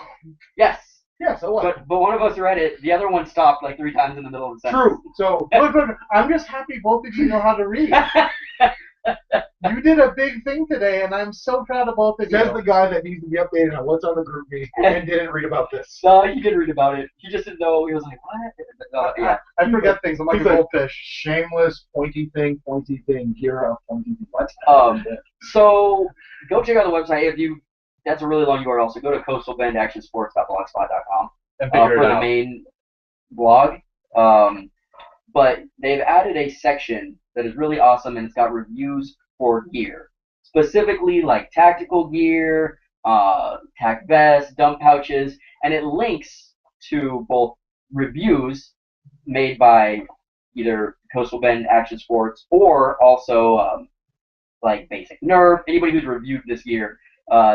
Yes. Yeah, so what? But one of us read it. The other one stopped like 3 times in the middle of the sentence. True. So Look, I'm just happy both of you know how to read. You did a big thing today, and I'm so proud of both of you. says the guy that needs to be updated on what's on the group meeting and didn't read about this. No, he did read about it. He just didn't know. He was like, what? Yeah. I forget things. I'm like a He's like, goldfish. Shameless, pointy thing, gear up, pointy thing. What? So go check out the website if you. That's a really long URL. So go to coastalbendactionsports.blogspot.com And figure for it the out. main blog. But they've added a section that is really awesome, and it's got reviews for gear, specifically like tactical gear, tac vests, dump pouches, and it links to both reviews made by either Coastal Bend Action Sports or also like Basic Nerf. Anybody who's reviewed this gear,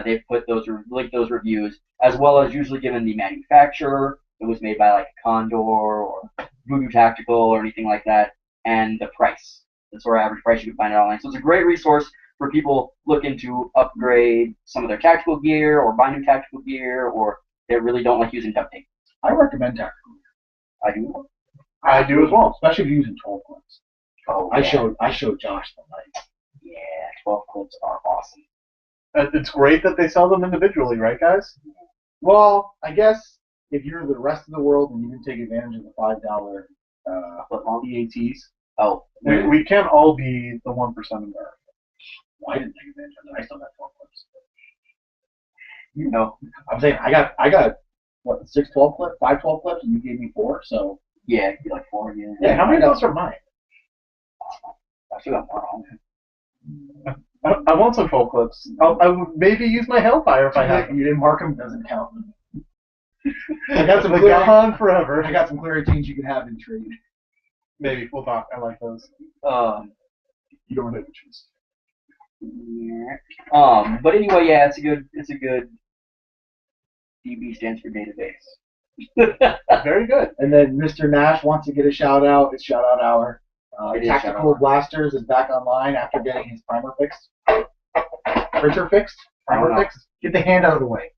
they've put linked those reviews, as well as usually given the manufacturer. It was made by like Condor or Voodoo Tactical or anything like that, and the price. The sort of average price you can find it online. So it's a great resource for people looking to upgrade some of their tactical gear or buy new tactical gear, or they really don't like using duct tape. I recommend tactical gear. I do. I do as well. Especially if you're using 12 clips. Oh, I yeah. showed Josh the night. Yeah, 12 clips are awesome. It's great that they sell them individually, right, guys? Well, I guess if you're the rest of the world and you didn't take advantage of the $5 EATs, We can't all be the 1% of America. well, I didn't take advantage of it. I still got 12 clips. You know. I'm saying I got what 6 12 clips, 5 12 clips, and you gave me 4. So Yeah, it'd be like 4 again. Yeah, how many of those are mine? I still got more on. I want some 12 clips. I would maybe use my Hellfire if I had. you didn't mark them, doesn't count. I got some They're clear. gone forever. I got some clear 18s you can have in trade. Maybe we'll talk. I like those. You don't have to choose. Yeah. But anyway, yeah, it's a good. DB stands for database. Very good. And then Mr. Nash wants to get a shout out. It's shout out hour. It is Tactical shout-out hour. Blasters is back online after getting his primer fixed. Printer fixed? Primer fixed? Get the hand out of the way.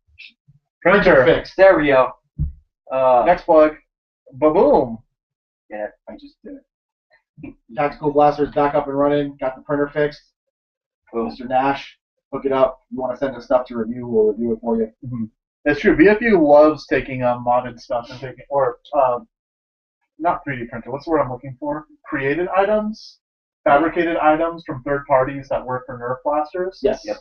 Printer. Fixed. There we go. Next plug. Ba-boom. Yeah, I just did it. Tactical Blasters back up and running. Got the printer fixed. Cool. Mr. Nash, hook it up. You want to send us stuff to review, we'll review it for you. Mm-hmm. It's true. B.F.U loves taking modded stuff and taking, or not 3D printer. What's the word I'm looking for? Created items, fabricated items from third parties that work for Nerf blasters. Yes. Yep.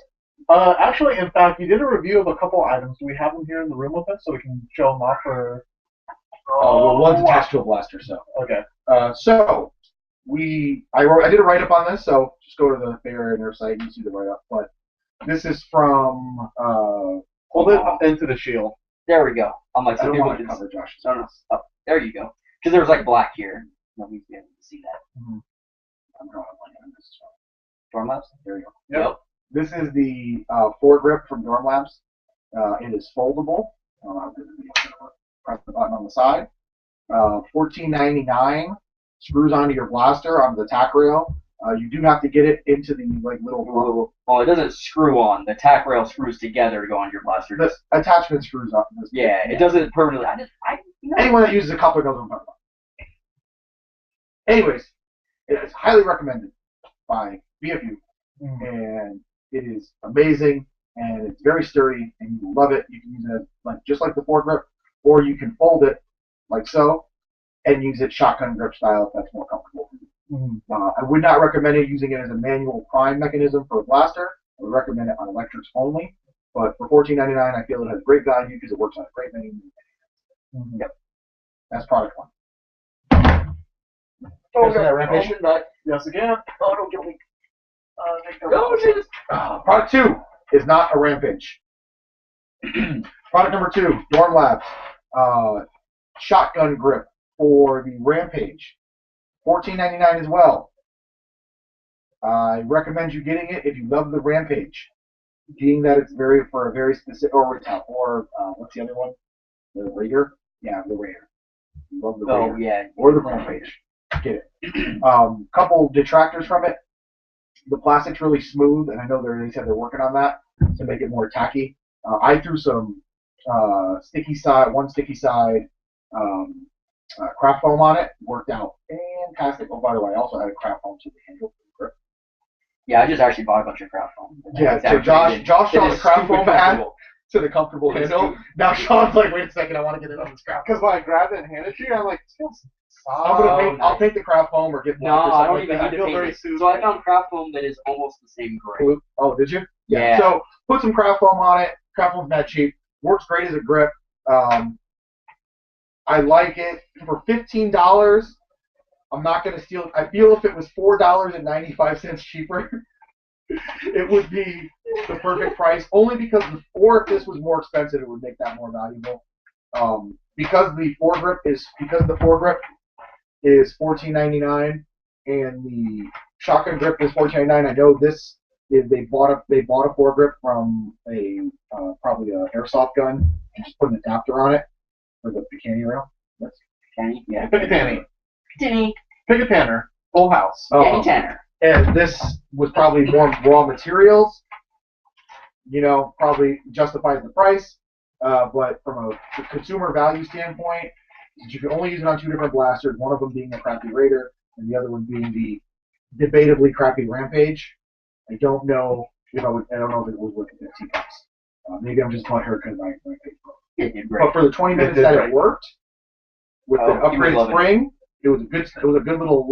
Actually, in fact, you did a review of a couple items. Do we have them here in the room with us so we can show them off for? Well, one's attached to a blaster, so. Okay. So I did a write up on this, so just go to the Bay Area Nerf site and you see the write up. But this is from Hold it up into the shield. There we go. I'm like, I some don't people want to can. cover Josh. No. Oh, there you go. Because there was like black here. Nobody's been able to see that. I'm drawing a blank on this as well. Dorm labs. There you go. Yep. This is the foregrip from Dorm Labs. It is foldable. Press the button on the side. $14.99. Screws onto your blaster onto the tack rail. You do have to get it into the little. Well, it doesn't screw on. The tack rail screws together to go on your blaster. The attachment screws up. Yeah, it doesn't permanently. Anyone that uses a coupler knows what I'm talking about. Anyways, it is highly recommended by B.F.U. And it is amazing, and it's very sturdy, and you love it. You can use it just like the foregrip, or you can fold it like so, and use it shotgun grip style if that's more comfortable. I would not recommend it using it as a manual prime mechanism for a blaster. I would recommend it on electrics only. But for $14.99, I feel it has great value because it works on a great many. Yep, that's product one. Oh, that rampage. Yes, again. Oh, don't kill me. Oh, Jesus. Product two is not a rampage. Product number two, Dorm Labs. Shotgun grip for the rampage. $14.99 as well. I recommend you getting it if you love the rampage. Being that it's for a very specific, or what's the other one? The Raider? Yeah, the Raider. You love the Raider. Oh, yeah. Or the rampage. Get it. Couple detractors from it. The plastic's really smooth, and I know they said they're working on that to make it more tacky. I threw some sticky side craft foam on it. Worked out fantastic. Oh, by the way, I also had a craft foam to the handle for the grip. Yeah, I just actually bought a bunch of craft foam. Yeah, so Josh saw the craft foam ad to the comfortable handle. Now Sean's like, wait a second, I want to get it on this craft. Because when I grabbed it and handed it to you, I'm like, it feels I'll take the craft foam or get No, I don't even I need feel to very paint it. soothing. So I found craft foam that is almost the same grade. Oh, did you? Yeah. So put some craft foam on it. Craft foam's not cheap. Works great as a grip. I like it. For $15, I'm not going to steal it. I feel if it was $4.95 cheaper, it would be the perfect price. Only because if this was more expensive, it would make that more valuable. Because the foregrip is $14.99 and the shotgun grip is $14.99. I know this is they bought a foregrip from probably a airsoft gun and just put an adapter on it for the Picanny rail. That's Picanny? Yeah. Picanny. Picanny. Pick a tanner. Full house. Picanny Tanner. And this was probably more raw materials. Probably justifies the price. But from a consumer value standpoint, you can only use it on two different blasters, one of them being a crappy Raider and the other one being the debatably crappy Rampage. I don't know if it was working 15 bucks. Maybe I'm just calling her because my page broke. But for the 20 minutes that it worked, with the upgraded spring, it was a good little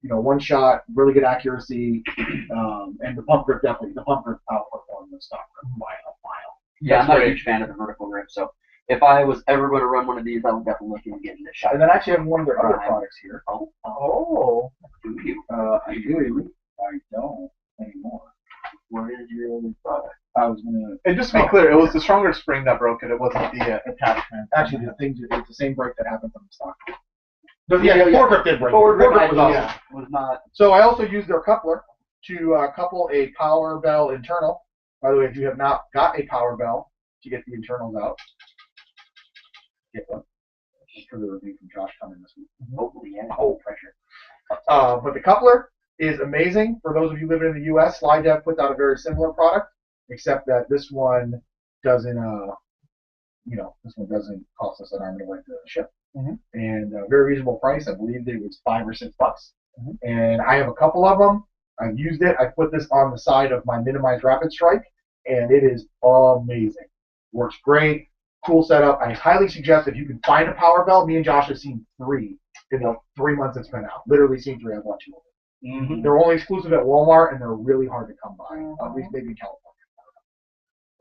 one shot, really good accuracy, and the pump grip outperformed the stock grip a mile. Yeah, I'm not a huge fan of the vertical grip, so if I was ever going to run one of these, I would definitely look into getting this shot. And then I actually have one of their other products here. Oh. Do you? I do. I don't anymore. What is your other product? I was gonna. And just to be clear, it was the stronger spring that broke it. It wasn't the attachment. Actually, it's the same break that happened from the stock. The foregrip did break. Foregrip was awesome. Was not. So I also used their coupler to couple a power bell internal. By the way, if you have not got a power bell to get the internals out, get one. Just for the review from Josh coming this week. Hopefully, yeah. Oh, pressure. But the coupler is amazing. For those of you living in the U.S., SlideDev puts out a very similar product, except that this one doesn't, this one doesn't cost us an arm and a leg to ship. And a very reasonable price. I believe it was $5 or $6. And I have a couple of them. I've used it. I put this on the side of my minimized rapid strike, and it is amazing. Works great. Cool setup. I highly suggest if you can find a power bell. Me and Josh have seen 3 in the 3 months it's been out. Literally seen 3. I've watched 2 of them. They're only exclusive at Walmart, and they're really hard to come by. At least maybe in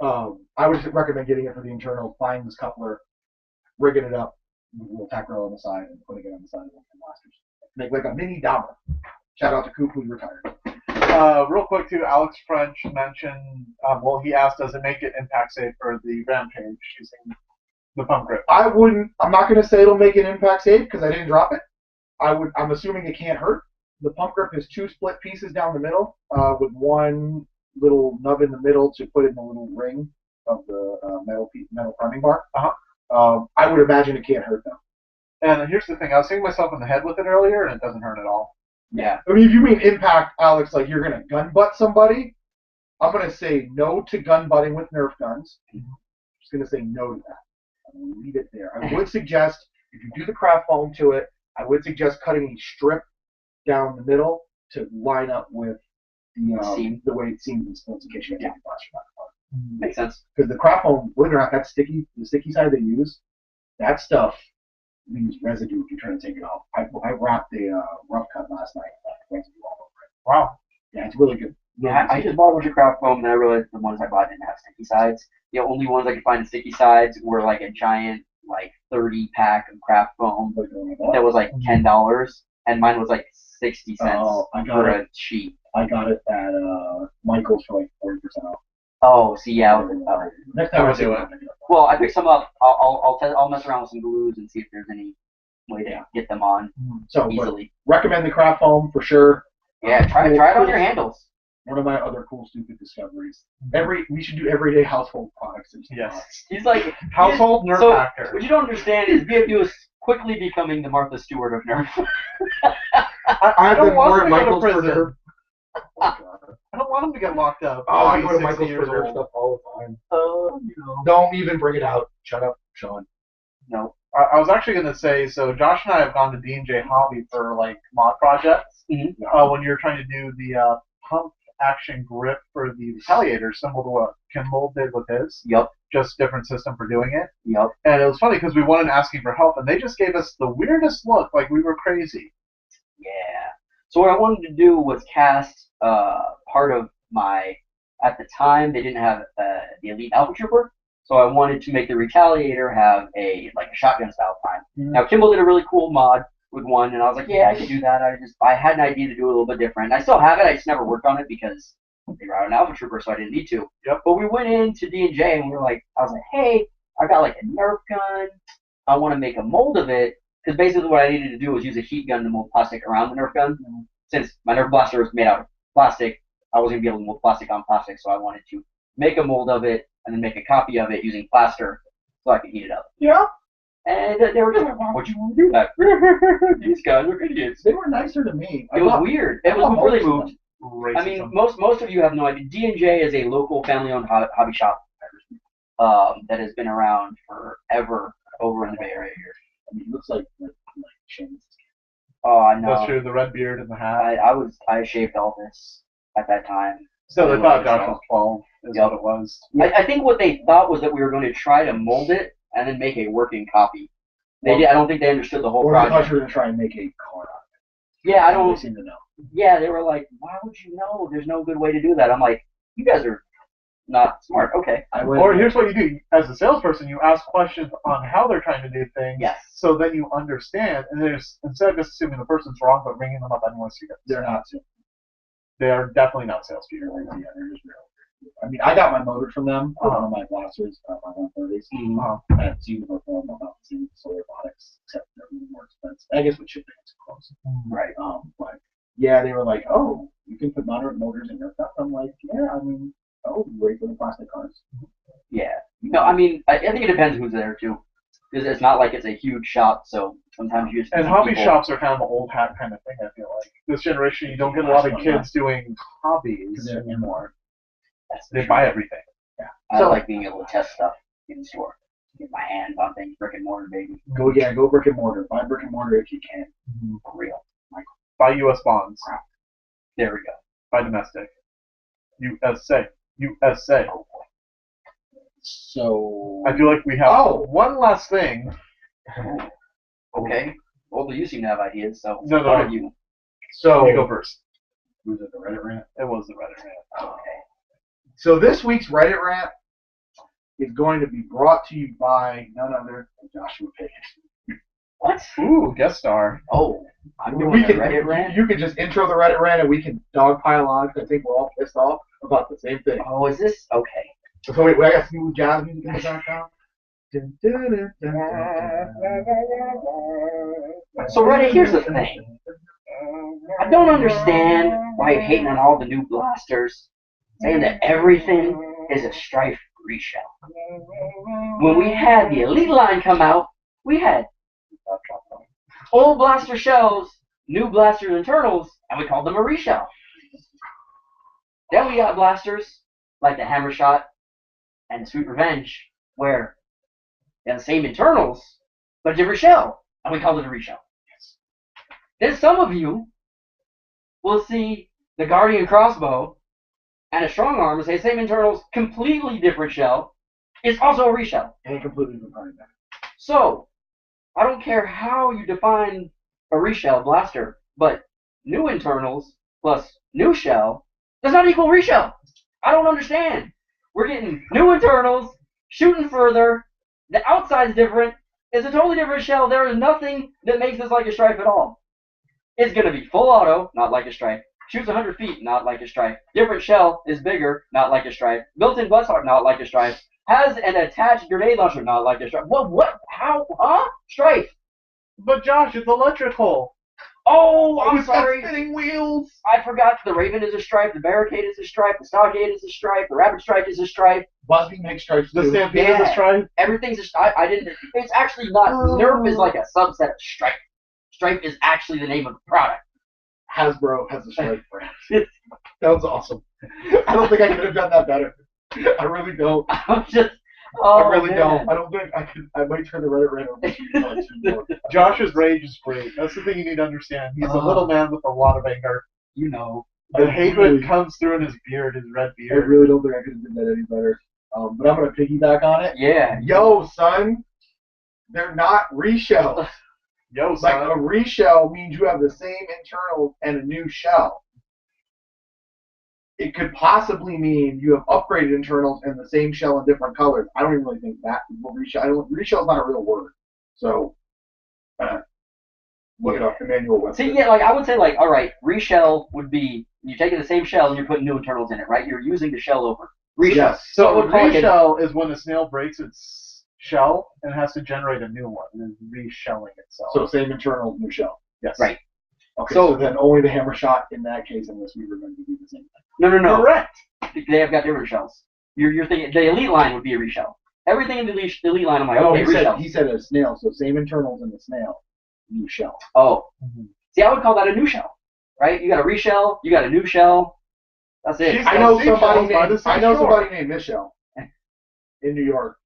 California. I would recommend getting it for the internal, buying this coupler, rigging it up with a little tack rail on the side, and putting it on the side of the blasters. Make like a mini Dahmer. Shout out to Coop, who's retired. Real quick, too, Alex French mentioned, he asked, does it make it impact safe for the Rampage using the pump grip? I'm not going to say it'll make it impact safe because I didn't drop it. I'm assuming it can't hurt. The pump grip is 2 split pieces down the middle with one little nub in the middle to put in the little ring of the metal priming bar. I would imagine it can't hurt, though. And here's the thing. I was hitting myself in the head with it earlier, and it doesn't hurt at all. Yeah. I mean, if you mean impact, Alex, like you're going to gun butt somebody, I'm going to say no to gun butting with Nerf guns. I'm just going to say no to that. I'm going to leave it there. I would suggest, if you do the craft foam to it, I would suggest cutting a strip down the middle to line up with the way it seems in splits in case you have to flash back. Makes sense. Because the craft foam, believe it or not, the sticky side they use, that stuff leaves residue if you try to take it off. I wrapped a rough cut last night. Residue all over it. Wow. Yeah, it's really good. Yeah, I just bought a bunch of craft foam, and I realized the ones I bought didn't have sticky sides. The only ones I could find in sticky sides were like a giant, like 30-pack of craft foam that was like $10, and mine was like 60 cents for a sheet. I got it at Michael's for like 40% off. Oh, see, yeah. Next time I do it. Well, I picked some up. I'll mess around with some glues and see if there's any way to get them on easily. Recommend the craft foam for sure. Yeah, try it on your handles. One of my other cool stupid discoveries. We should do everyday household products. Yes. He's like household Nerf hacker. What you don't understand is B.F.U is quickly becoming the Martha Stewart of Nerf. I don't want him to go to for prison. Nerf. I don't want him to get locked up. Oh, I go to 60 Michael's years for Nerf old. stuff all the time. Don't even bring it out. Shut up, Sean. No. I was actually going to say, so Josh and I have gone to D&J Hobby for like mod projects. Mm-hmm. When you're trying to do the pump action grip for the retaliator, similar to what Kimball did with his. Yep. Just different system for doing it. Yep. And it was funny because we went in asking for help, and they just gave us the weirdest look, like we were crazy. Yeah. So what I wanted to do was cast part of my. At the time, they didn't have the Elite Alpha Trooper, so I wanted to make the Retaliator have a shotgun style time. Mm-hmm. Now Kimball did a really cool mod with one, and I was like, yeah, I could do that. I had an idea to do it a little bit different. I still have it. I just never worked on it because they were out an Alpha Trooper, so I didn't need to. Yep. But we went into D&J, and I was like, hey, I got like a Nerf gun. I want to make a mold of it, because basically what I needed to do was use a heat gun to mold plastic around the Nerf gun. Mm-hmm. Since my Nerf blaster was made out of plastic, I wasn't going to be able to mold plastic on plastic, so I wanted to make a mold of it and then make a copy of it using plaster so I could heat it up. Yeah. And they were just like, why would you want to do that? These guys are idiots. They were nicer to me. It was weird. It was before they moved. Racism. I mean, most of you have no idea. D&J is a local family-owned hobby shop that has been around forever over in the Bay Area here. I mean, it looks like Shane's. Oh, I know. That's true. The red beard and the hat. I shaved Elvis at that time. So they thought Josh was 12 is what it was. I think what they thought was that we were going to try to mold it and then make a working copy. I don't think they understood the whole project. Or I thought you were going to try and make a car out of it. Yeah, I don't. They seem to know. Yeah, they were like, why would you know? There's no good way to do that. I'm like, you guys are not smart. Okay. Or here's what you do. As a salesperson, you ask questions on how they're trying to do things. Yes. So then you understand, and there's instead of just assuming the person's wrong, but ringing them up anyway. They're not. They are definitely not salespeople. Yeah, they're just real. I mean, I got my motor from them for one of my blasters, my 130s. I've seen them perform about the same solar robotics, except they're a little more expensive. I guess with shipping it's close. Right. But yeah, they were like, oh, you can put moderate motors in your stuff. I'm like, yeah, I mean, wait for the plastic cars. Yeah. No, I mean, I think it depends who's there too. Because it's not like it's a huge shop, so sometimes you just. And hobby shops are kind of an old hat kind of thing, I feel like. This generation, you don't get a lot of kids doing hobbies anymore. They buy everything. Yeah. I like being able to test stuff in the store. Get my hands on things, brick and mortar, baby. Go brick and mortar. Buy brick and mortar if you can. For real. Buy U.S. bonds. There we go. Buy domestic. USA. USA. Oh, boy. So. I feel like we have one last thing. Okay. Well, you seem to have ideas, so. No. You. So. You go first. Was it the Reddit rant? It was the Reddit rant. Okay. So this week's Reddit rant is going to be brought to you by none other than Joshua Pickett. What? Ooh, guest star. Oh, I'm doing the Reddit rant? You can just intro the Reddit rant and we can dogpile on because I think we're all pissed off about the same thing. Oh, is this? Okay. So wait, I got some new jazz music in the background. So Reddit, here's the thing. I don't understand why you're hating on all the new blasters, saying that everything is a Strife reshell. When we had the Elite line come out, we had old blaster shells, new blasters internals, and we called them a reshell. Then we got blasters like the Hammer Shot and the Sweet Revenge, where they have the same internals, but a different shell, and we called it a reshell. Then some of you will see the Guardian Crossbow and a Strong Arm and say same internals, completely different shell. It's also a reshell. And completely different. So, I don't care how you define a reshell blaster, but new internals plus new shell does not equal reshell. I don't understand. We're getting new internals, shooting further. The outside's different. It's a totally different shell. There is nothing that makes this like a Strife at all. It's going to be full auto, not like a Strife. Shoots 100 feet, not like a Strife. Different shell, is bigger, not like a Strife. Built-in buzzsaw, not like a Strife. Has an attached grenade launcher, not like a Strife. What? How? Huh? Strife. But Josh, it's electrical. Oh, I'm sorry. Spinning wheels. I forgot the Raven is a Stripe, the Barricade is a Stripe, the Stockade is a Stripe, the Rapid Strike is a Stripe. Busby makes stripes The too. Stampede is a Stripe. Everything's a Stripe. I didn't. It's actually not. Nerf is like a subset of Stripe. Stripe is actually the name of the product. Hasbro has a stripe brand. That was awesome. I don't think I could have done that better. I really don't. I'm just. Oh, I really man. don't. I don't think I could. I might turn the Reddit red over. Josh's rage is great. That's the thing you need to understand. He's a little man with a lot of anger. You know. The hatred comes through in his beard, his red I beard. really don't think I could have done that any better. But I'm gonna piggyback on it. Yeah. Yo, son, they're not reshells. Yo, Like son. a reshell means you have the same internal and a new shell. It could possibly mean you have upgraded internals and the same shell in different colors. I don't even really think that reshell. Reshell's not a real word. So look it up, Emmanuel Webster. See, yeah, like I would say, like, all right, reshell would be you're taking the same shell and you're putting new internals in it, right? You're using the shell over. Reshell. Yes. So So it would call it reshell is when a snail breaks its shell and has to generate a new one, and is reshelling itself. So same internal, new shell. yes. right. Okay, So- so then only the hammer shot in that case, unless we were going to do the same thing. No. Correct. They have got different shells. You're thinking the elite line would be a reshell. Everything in the elite line, I'm like, okay, reshell. he said a snail, so same internals in the snail, new shell. Oh. Mhm. See, I would call that a new shell, right? You got a reshell, you got a new shell. That's it. She's- I know seashells somebody by the named seashore. Michelle in New York.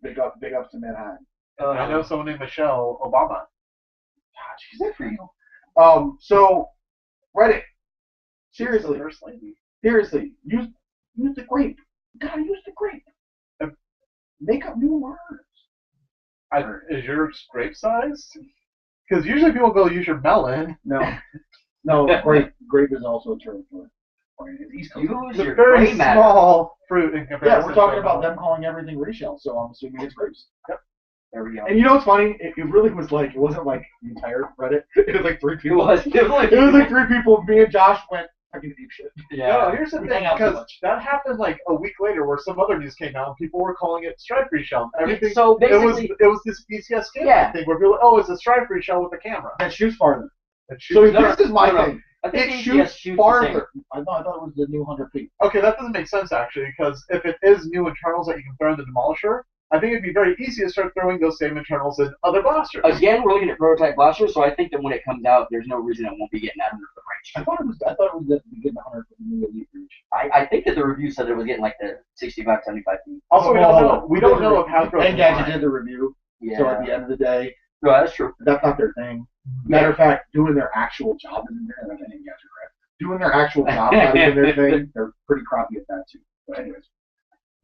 Big ups to Manhattan. I know someone named Michelle Obama. God, she's it for you. So Reddit, seriously, First lady. seriously, use the grape. You gotta use the grape. Make up new words. Is yours grape sized? Because usually people go use your melon. No, grape is also a term for it. It's East Coast. Use It's a your very gray matter. small fruit in comparison. Yeah, we're talking to about melon. them calling everything reshell, so I'm assuming it's grapes. There we go. And you know what's funny? It really was like, it wasn't like the entire Reddit. It was like 3 It people. was. It was. It was like 3 people. Me and Josh went fucking deep shit. Yeah. No, here's the We thing, hang out so because much. that happened like a week later, where some other news came out, and people were calling it Strife reshell. Everything. So it was basically, this BCS game Yeah. thing where people, oh, it's a Strife reshell with a camera. That shoots farther. That So shoots- this is my no. thing. I think It ACS shoots the same. farther. I thought it was the new 100 feet. Okay, that doesn't make sense actually, because if it is new internals that you can throw in the Demolisher, I think it'd be very easy to start throwing those same internals in other blasters. Again, we're looking at prototype blasters, so I think that when it comes out, there's no reason it won't be getting that 100-foot I range. thought it was that we getting 100 for the new elite reach. I think that the review said it was getting like the 65, 75 feet. Also, we Hold don't on. know. We don't know if Hasbro. Engadget did the review, Yeah. so at the end of the day, No, that's true. that's not their thing. Matter of fact, doing their actual job isn't there. That's Engadget, right? Doing their actual job not even their thing. They're pretty crappy at that too. But anyways,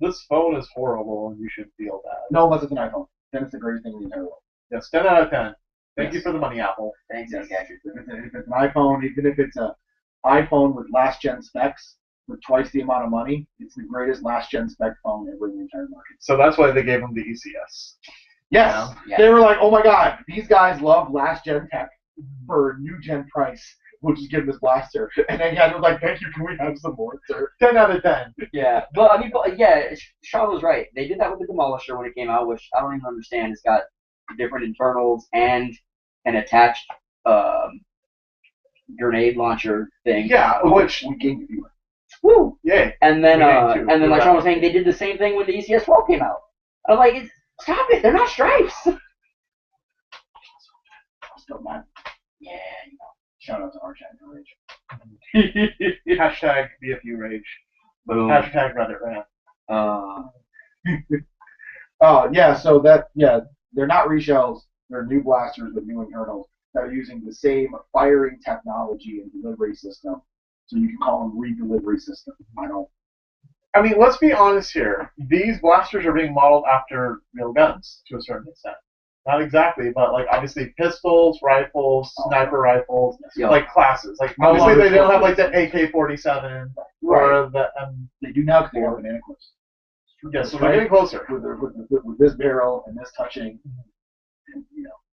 This phone is horrible, and you should feel that. no, unless it's an iPhone. Then it's the greatest thing in the entire world. Yes, 10 out of 10. Thank Yes. you for the money, Apple. Thanks, Yes. Engadget. If it's an iPhone, even if it's an iPhone with last gen specs with twice the amount of money, it's the greatest last gen spec phone ever in the entire market. So that's why they gave him the ECS. Yes, Yeah. they were like, oh my god, these guys love last gen tech for new gen price. We'll just give them this blaster. And then was like, thank you, can we have some more, sir? 10 out of 10. Yeah, but I mean, yeah, Sean was right. They did that with the Demolisher when it came out, which I don't even understand. It's got different internals and an attached grenade launcher thing. Yeah, which, We gained you. Woo! yay. And then, We did too. and then, You're like right. Sean was saying, they did the same thing when the ECS 12 came out. I'm like, stop it! They're not stripes. Still mad. Yeah, you Shout out to Archon Rage. know. Hashtag B.F.U. rage. Boom. Hashtag Reddit rant. Yeah, so that, yeah, they're not reshells. They're new blasters with new internals that are using the same firing technology and delivery system. So you can call them re-delivery system. I mean, let's be honest here. These blasters are being modeled after real guns to a certain extent. Not exactly, but like obviously pistols, rifles, sniper rifles, Yeah. like classes. Like No obviously longer they don't have short like the AK-47 or the They do now because they have banana clips. yeah. So we're getting closer. With this barrel and this touching, and,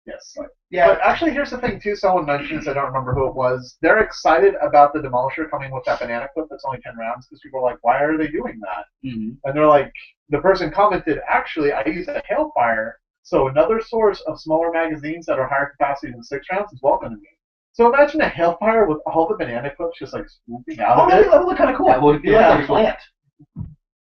Yes. Yeah. But actually, here's the thing too. Someone mentioned this. I don't remember who it was. They're excited about the Demolisher coming with that banana clip that's only 10 rounds because people are like, why are they doing that? Mm-hmm. And they're like, the person commented, actually, I use a Hailfire, so another source of smaller magazines that are higher capacity than 6 rounds is welcome to me. So imagine a Hailfire with all the banana clips just like swooping out of it. that would look kind of cool. That would be Yeah. like a plant.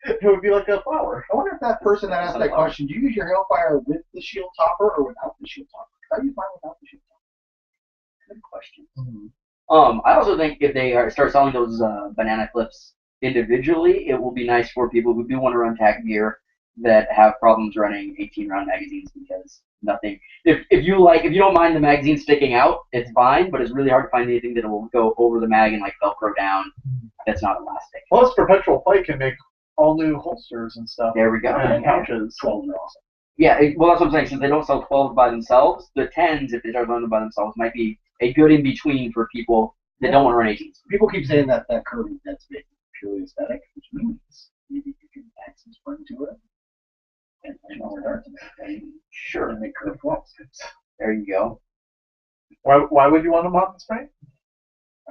It would be like a flower. I wonder if that person that asked that question, do you use your Hailfire with the shield topper or without the shield topper? I use mine without the shield topper. Good question. Mm-hmm. I also think if they start selling those banana clips individually, it will be nice for people who do want to run tag gear that have problems running 18-round magazines because nothing. If you don't mind the magazine sticking out, it's fine. But it's really hard to find anything that will go over the mag and like Velcro down. That's not elastic. Plus, Perpetual Play can make all new holsters and stuff. There we go. And pouches. 12 are awesome. Yeah, well, that's what I'm saying. Since they don't sell 12s by themselves, the 10s, if they start selling them by themselves, might be a good in between for people that don't want to run 18s. People keep saying that curving dead space is purely aesthetic, which means maybe you can add some spring to it and more darts and Sure. and make curved walls. There you go. Why would you want a mountain spray?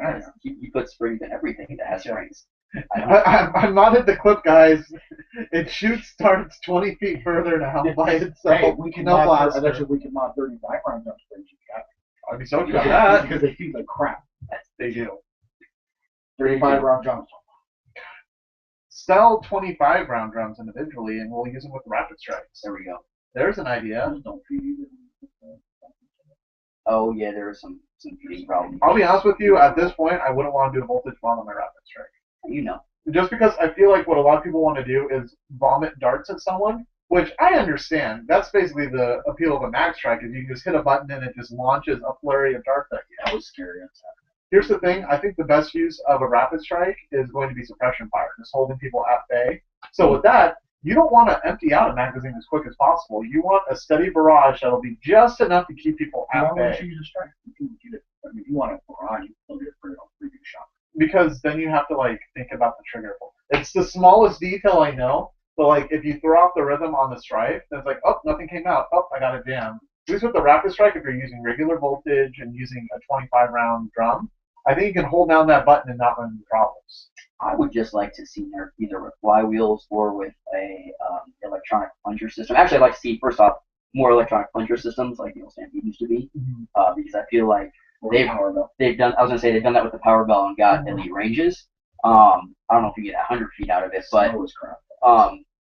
I don't know. You put springs in everything that has springs. I'm not at the clip, guys. It shoots darts 20 feet further now by itself. Hey, we can no mod. I blaster. bet you we can mod 35 round jump springs. I'd be so about that. Because they feed like crap. They do. 35 round jumps. Sell 25 round drums individually, and we'll use them with rapid strikes. There we go. There's an idea. Those don't feed either. Oh yeah, there are some feeding problems. I'll be honest with you. At this point, I wouldn't want to do a voltage bomb on my rapid strike. You know. Just because I feel like what a lot of people want to do is vomit darts at someone, which I understand. That's basically the appeal of a mag strike, is you can just hit a button and it just launches a flurry of darts at you. That was scary. Here's the thing. I think the best use of a rapid strike is going to be suppression fire, just holding people at bay. So with that, you don't want to empty out a magazine as quick as possible. You want a steady barrage that'll be just enough to keep people Why at wouldn't bay. you use a strike? You can get it. I mean, if you want a barrage, you can still get it for a pretty good shot. Because then you have to like think about the trigger. It's the smallest detail I know, but like if you throw off the rhythm on the Strife, then it's like, oh, nothing came out. Oh, I got a jam. At least with the rapid strike, if you're using regular voltage and using a 25 round drum, I think you can hold down that button and not run into problems. I would just like to see Nerf either with flywheels or with a electronic plunger system. Actually, I'd like to see, first off, more electronic plunger systems like the old Stampede used to be, because I feel like they've done. I was gonna say they've done that with the power bell and got elite ranges. I don't know if you get 100 feet out of it, but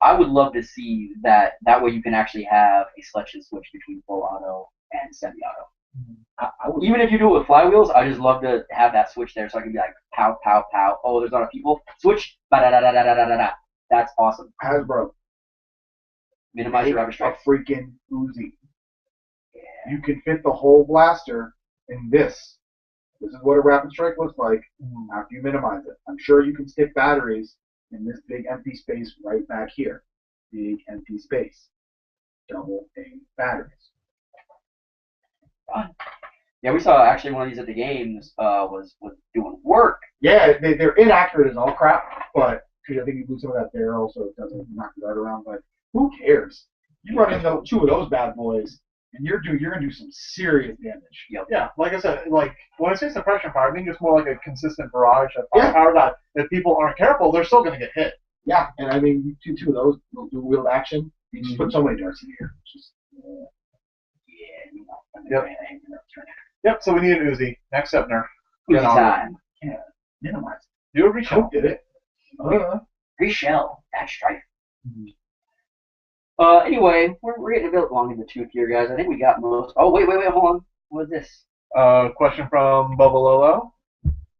I would love to see that. That way, you can actually have a selection switch between full auto and semi-auto. Even if you do it with flywheels, I just love to have that switch there, so I can be like, pow, pow, pow. Oh, there's not a people. Switch. Ba da da da da da da da. That's awesome. Hasbro. Minimize your rapid A strike. freaking Uzi. Yeah. You can fit the whole blaster in this. This is what a rapid strike looks like after you minimize it. I'm sure you can stick batteries in this big empty space right back here. Big empty space. Double A batteries. Fun. Yeah, we saw actually one of these at the games was doing work. Yeah, they're inaccurate as all crap, but because I think you lose some of that barrel so it doesn't knock the dart around, but who cares? You run into two of those bad boys, and you're gonna do some serious damage. Yeah, like I said, like when I say suppression fire, I mean just more like a consistent barrage of Yeah. power that if people aren't careful, they're still going to get hit. Yeah, and I mean two of those will do wheeled action. You just put so many darts in here. It's just, Yep, so we need an Uzi. Next up, Nerf. Uzi time. Yeah, minimize. Do a reshell. Coke did it. Reshell. That's Strife. Anyway, we're getting a bit long in the tooth here, guys. I think we got most. Oh, wait, hold on. What is this? Question from Bubba Lolo.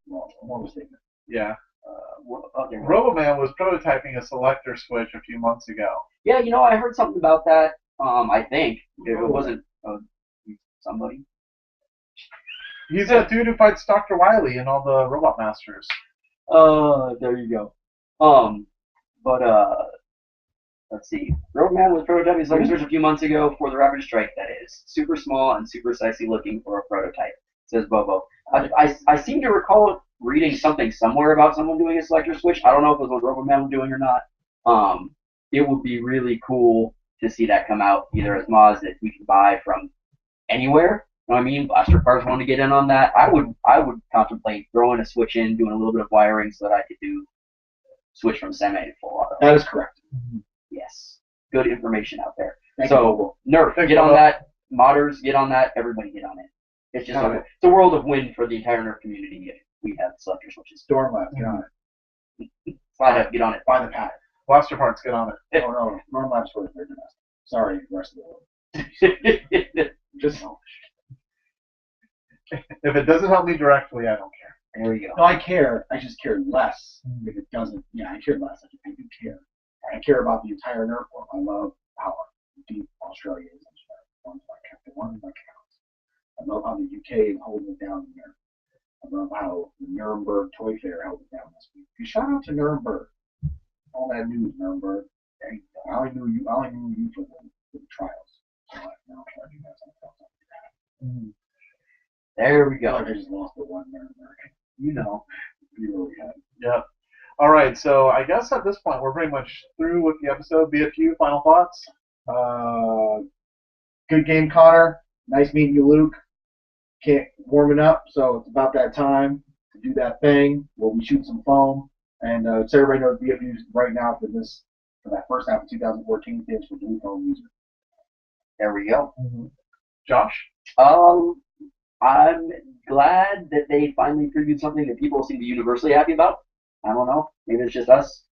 More mistake. Yeah. There we go. Roboman was prototyping a selector switch a few months ago. Yeah, I heard something about that. I think if it wasn't somebody. He's that dude who fights Dr. Wily in all the Robot Masters. There you go. But let's see. Roadman was prototyping Slugger Switch a few months ago for the Rapid Strike, that is. Super small and super sexy looking for a prototype, says Bobo. I seem to recall reading something somewhere about someone doing a selector switch. I don't know if it was what Roboman was doing or not. It would be really cool to see that come out, either as mods that we can buy from anywhere. You know what I mean? Blaster Parts want to get in on that. I would contemplate throwing a switch in, doing a little bit of wiring so that I could do switch from semi to full auto. That is correct. Yes. Good information out there. Thank so Nerf, get on that. Modders, get on that. Everybody get on it. It's just it's a world of win for the entire Nerf community if we have selector switches. Stormlab, get on it. Slide up, get on it. Buy the pack. Blaster Parts, get on it. Oh no, Stormlab's for their domestic. Sorry, the rest of the world. Just if it doesn't help me directly, I don't care. There we go. No, I care. I just care less if it doesn't. Yeah, I care less. I do care. I care about the entire Nerf world. I love how deep Australia is. One of my counts. I love how the UK is holding it down there. I love how the Nuremberg Toy Fair held it down this week. Shout out to Nuremberg. All that news, Nuremberg. I only knew you for the trials. So now I'm trying to do that. There we go. I just lost the one Nuremberg. You know. Yep. All right, so I guess at this point we're pretty much through with the episode. B.F.U, final thoughts? Good game, Connor. Nice meeting you, Luke. Warming up, so it's about that time to do that thing where we shoot some foam. And so everybody knows B.F.U right now for that first half of 2014 stands for Blue Foam User. There we go. Josh? I'm glad that they finally previewed something that people seem to be universally happy about. I don't know. Maybe it's just us.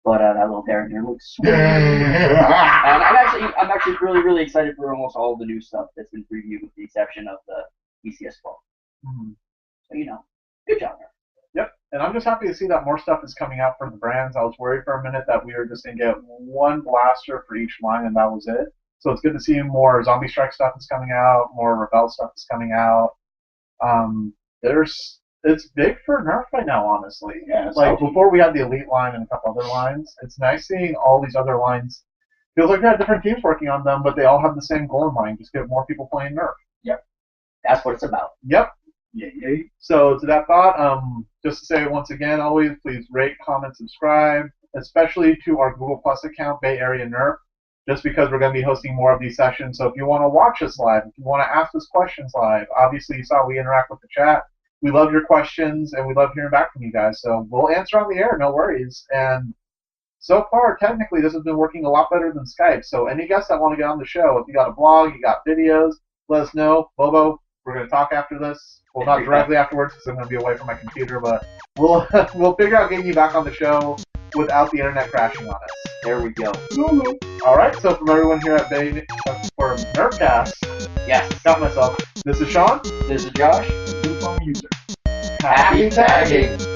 But that little Derringer looks sweet. And I'm actually really, really excited for almost all of the new stuff that's been previewed with the exception of the ECS 12. So, good job there. Yep. And I'm just happy to see that more stuff is coming out from the brands. I was worried for a minute that we were just going to get one blaster for each line and that was it. So it's good to see more Zombie Strike stuff is coming out, more Rebel stuff is coming out. It's big for Nerf right now, honestly. Yeah, like before we had the Elite line and a couple other lines. It's nice seeing all these other lines. Feels like they have different teams working on them, but they all have the same goal in mind: just get more people playing Nerf. Yep, that's what it's about. Yep. Yeah. So to that thought, just to say once again, always please rate, comment, subscribe, especially to our Google Plus account, Bay Area Nerf. Just because we're going to be hosting more of these sessions. So if you want to watch us live, if you want to ask us questions live, obviously you saw we interact with the chat. We love your questions, and we love hearing back from you guys. So we'll answer on the air, no worries. And so far, technically, this has been working a lot better than Skype. So any guests that want to get on the show, if you got a blog, you got videos, let us know. Bobo, we're going to talk after this. Well, not directly afterwards because I'm going to be away from my computer, but we'll figure out getting you back on the show without the internet crashing on us. There we go. All right, so from everyone here at Bay for Nerfcast, yes, got myself. This is Sean. This is Josh. Blue Foam User. Happy tagging.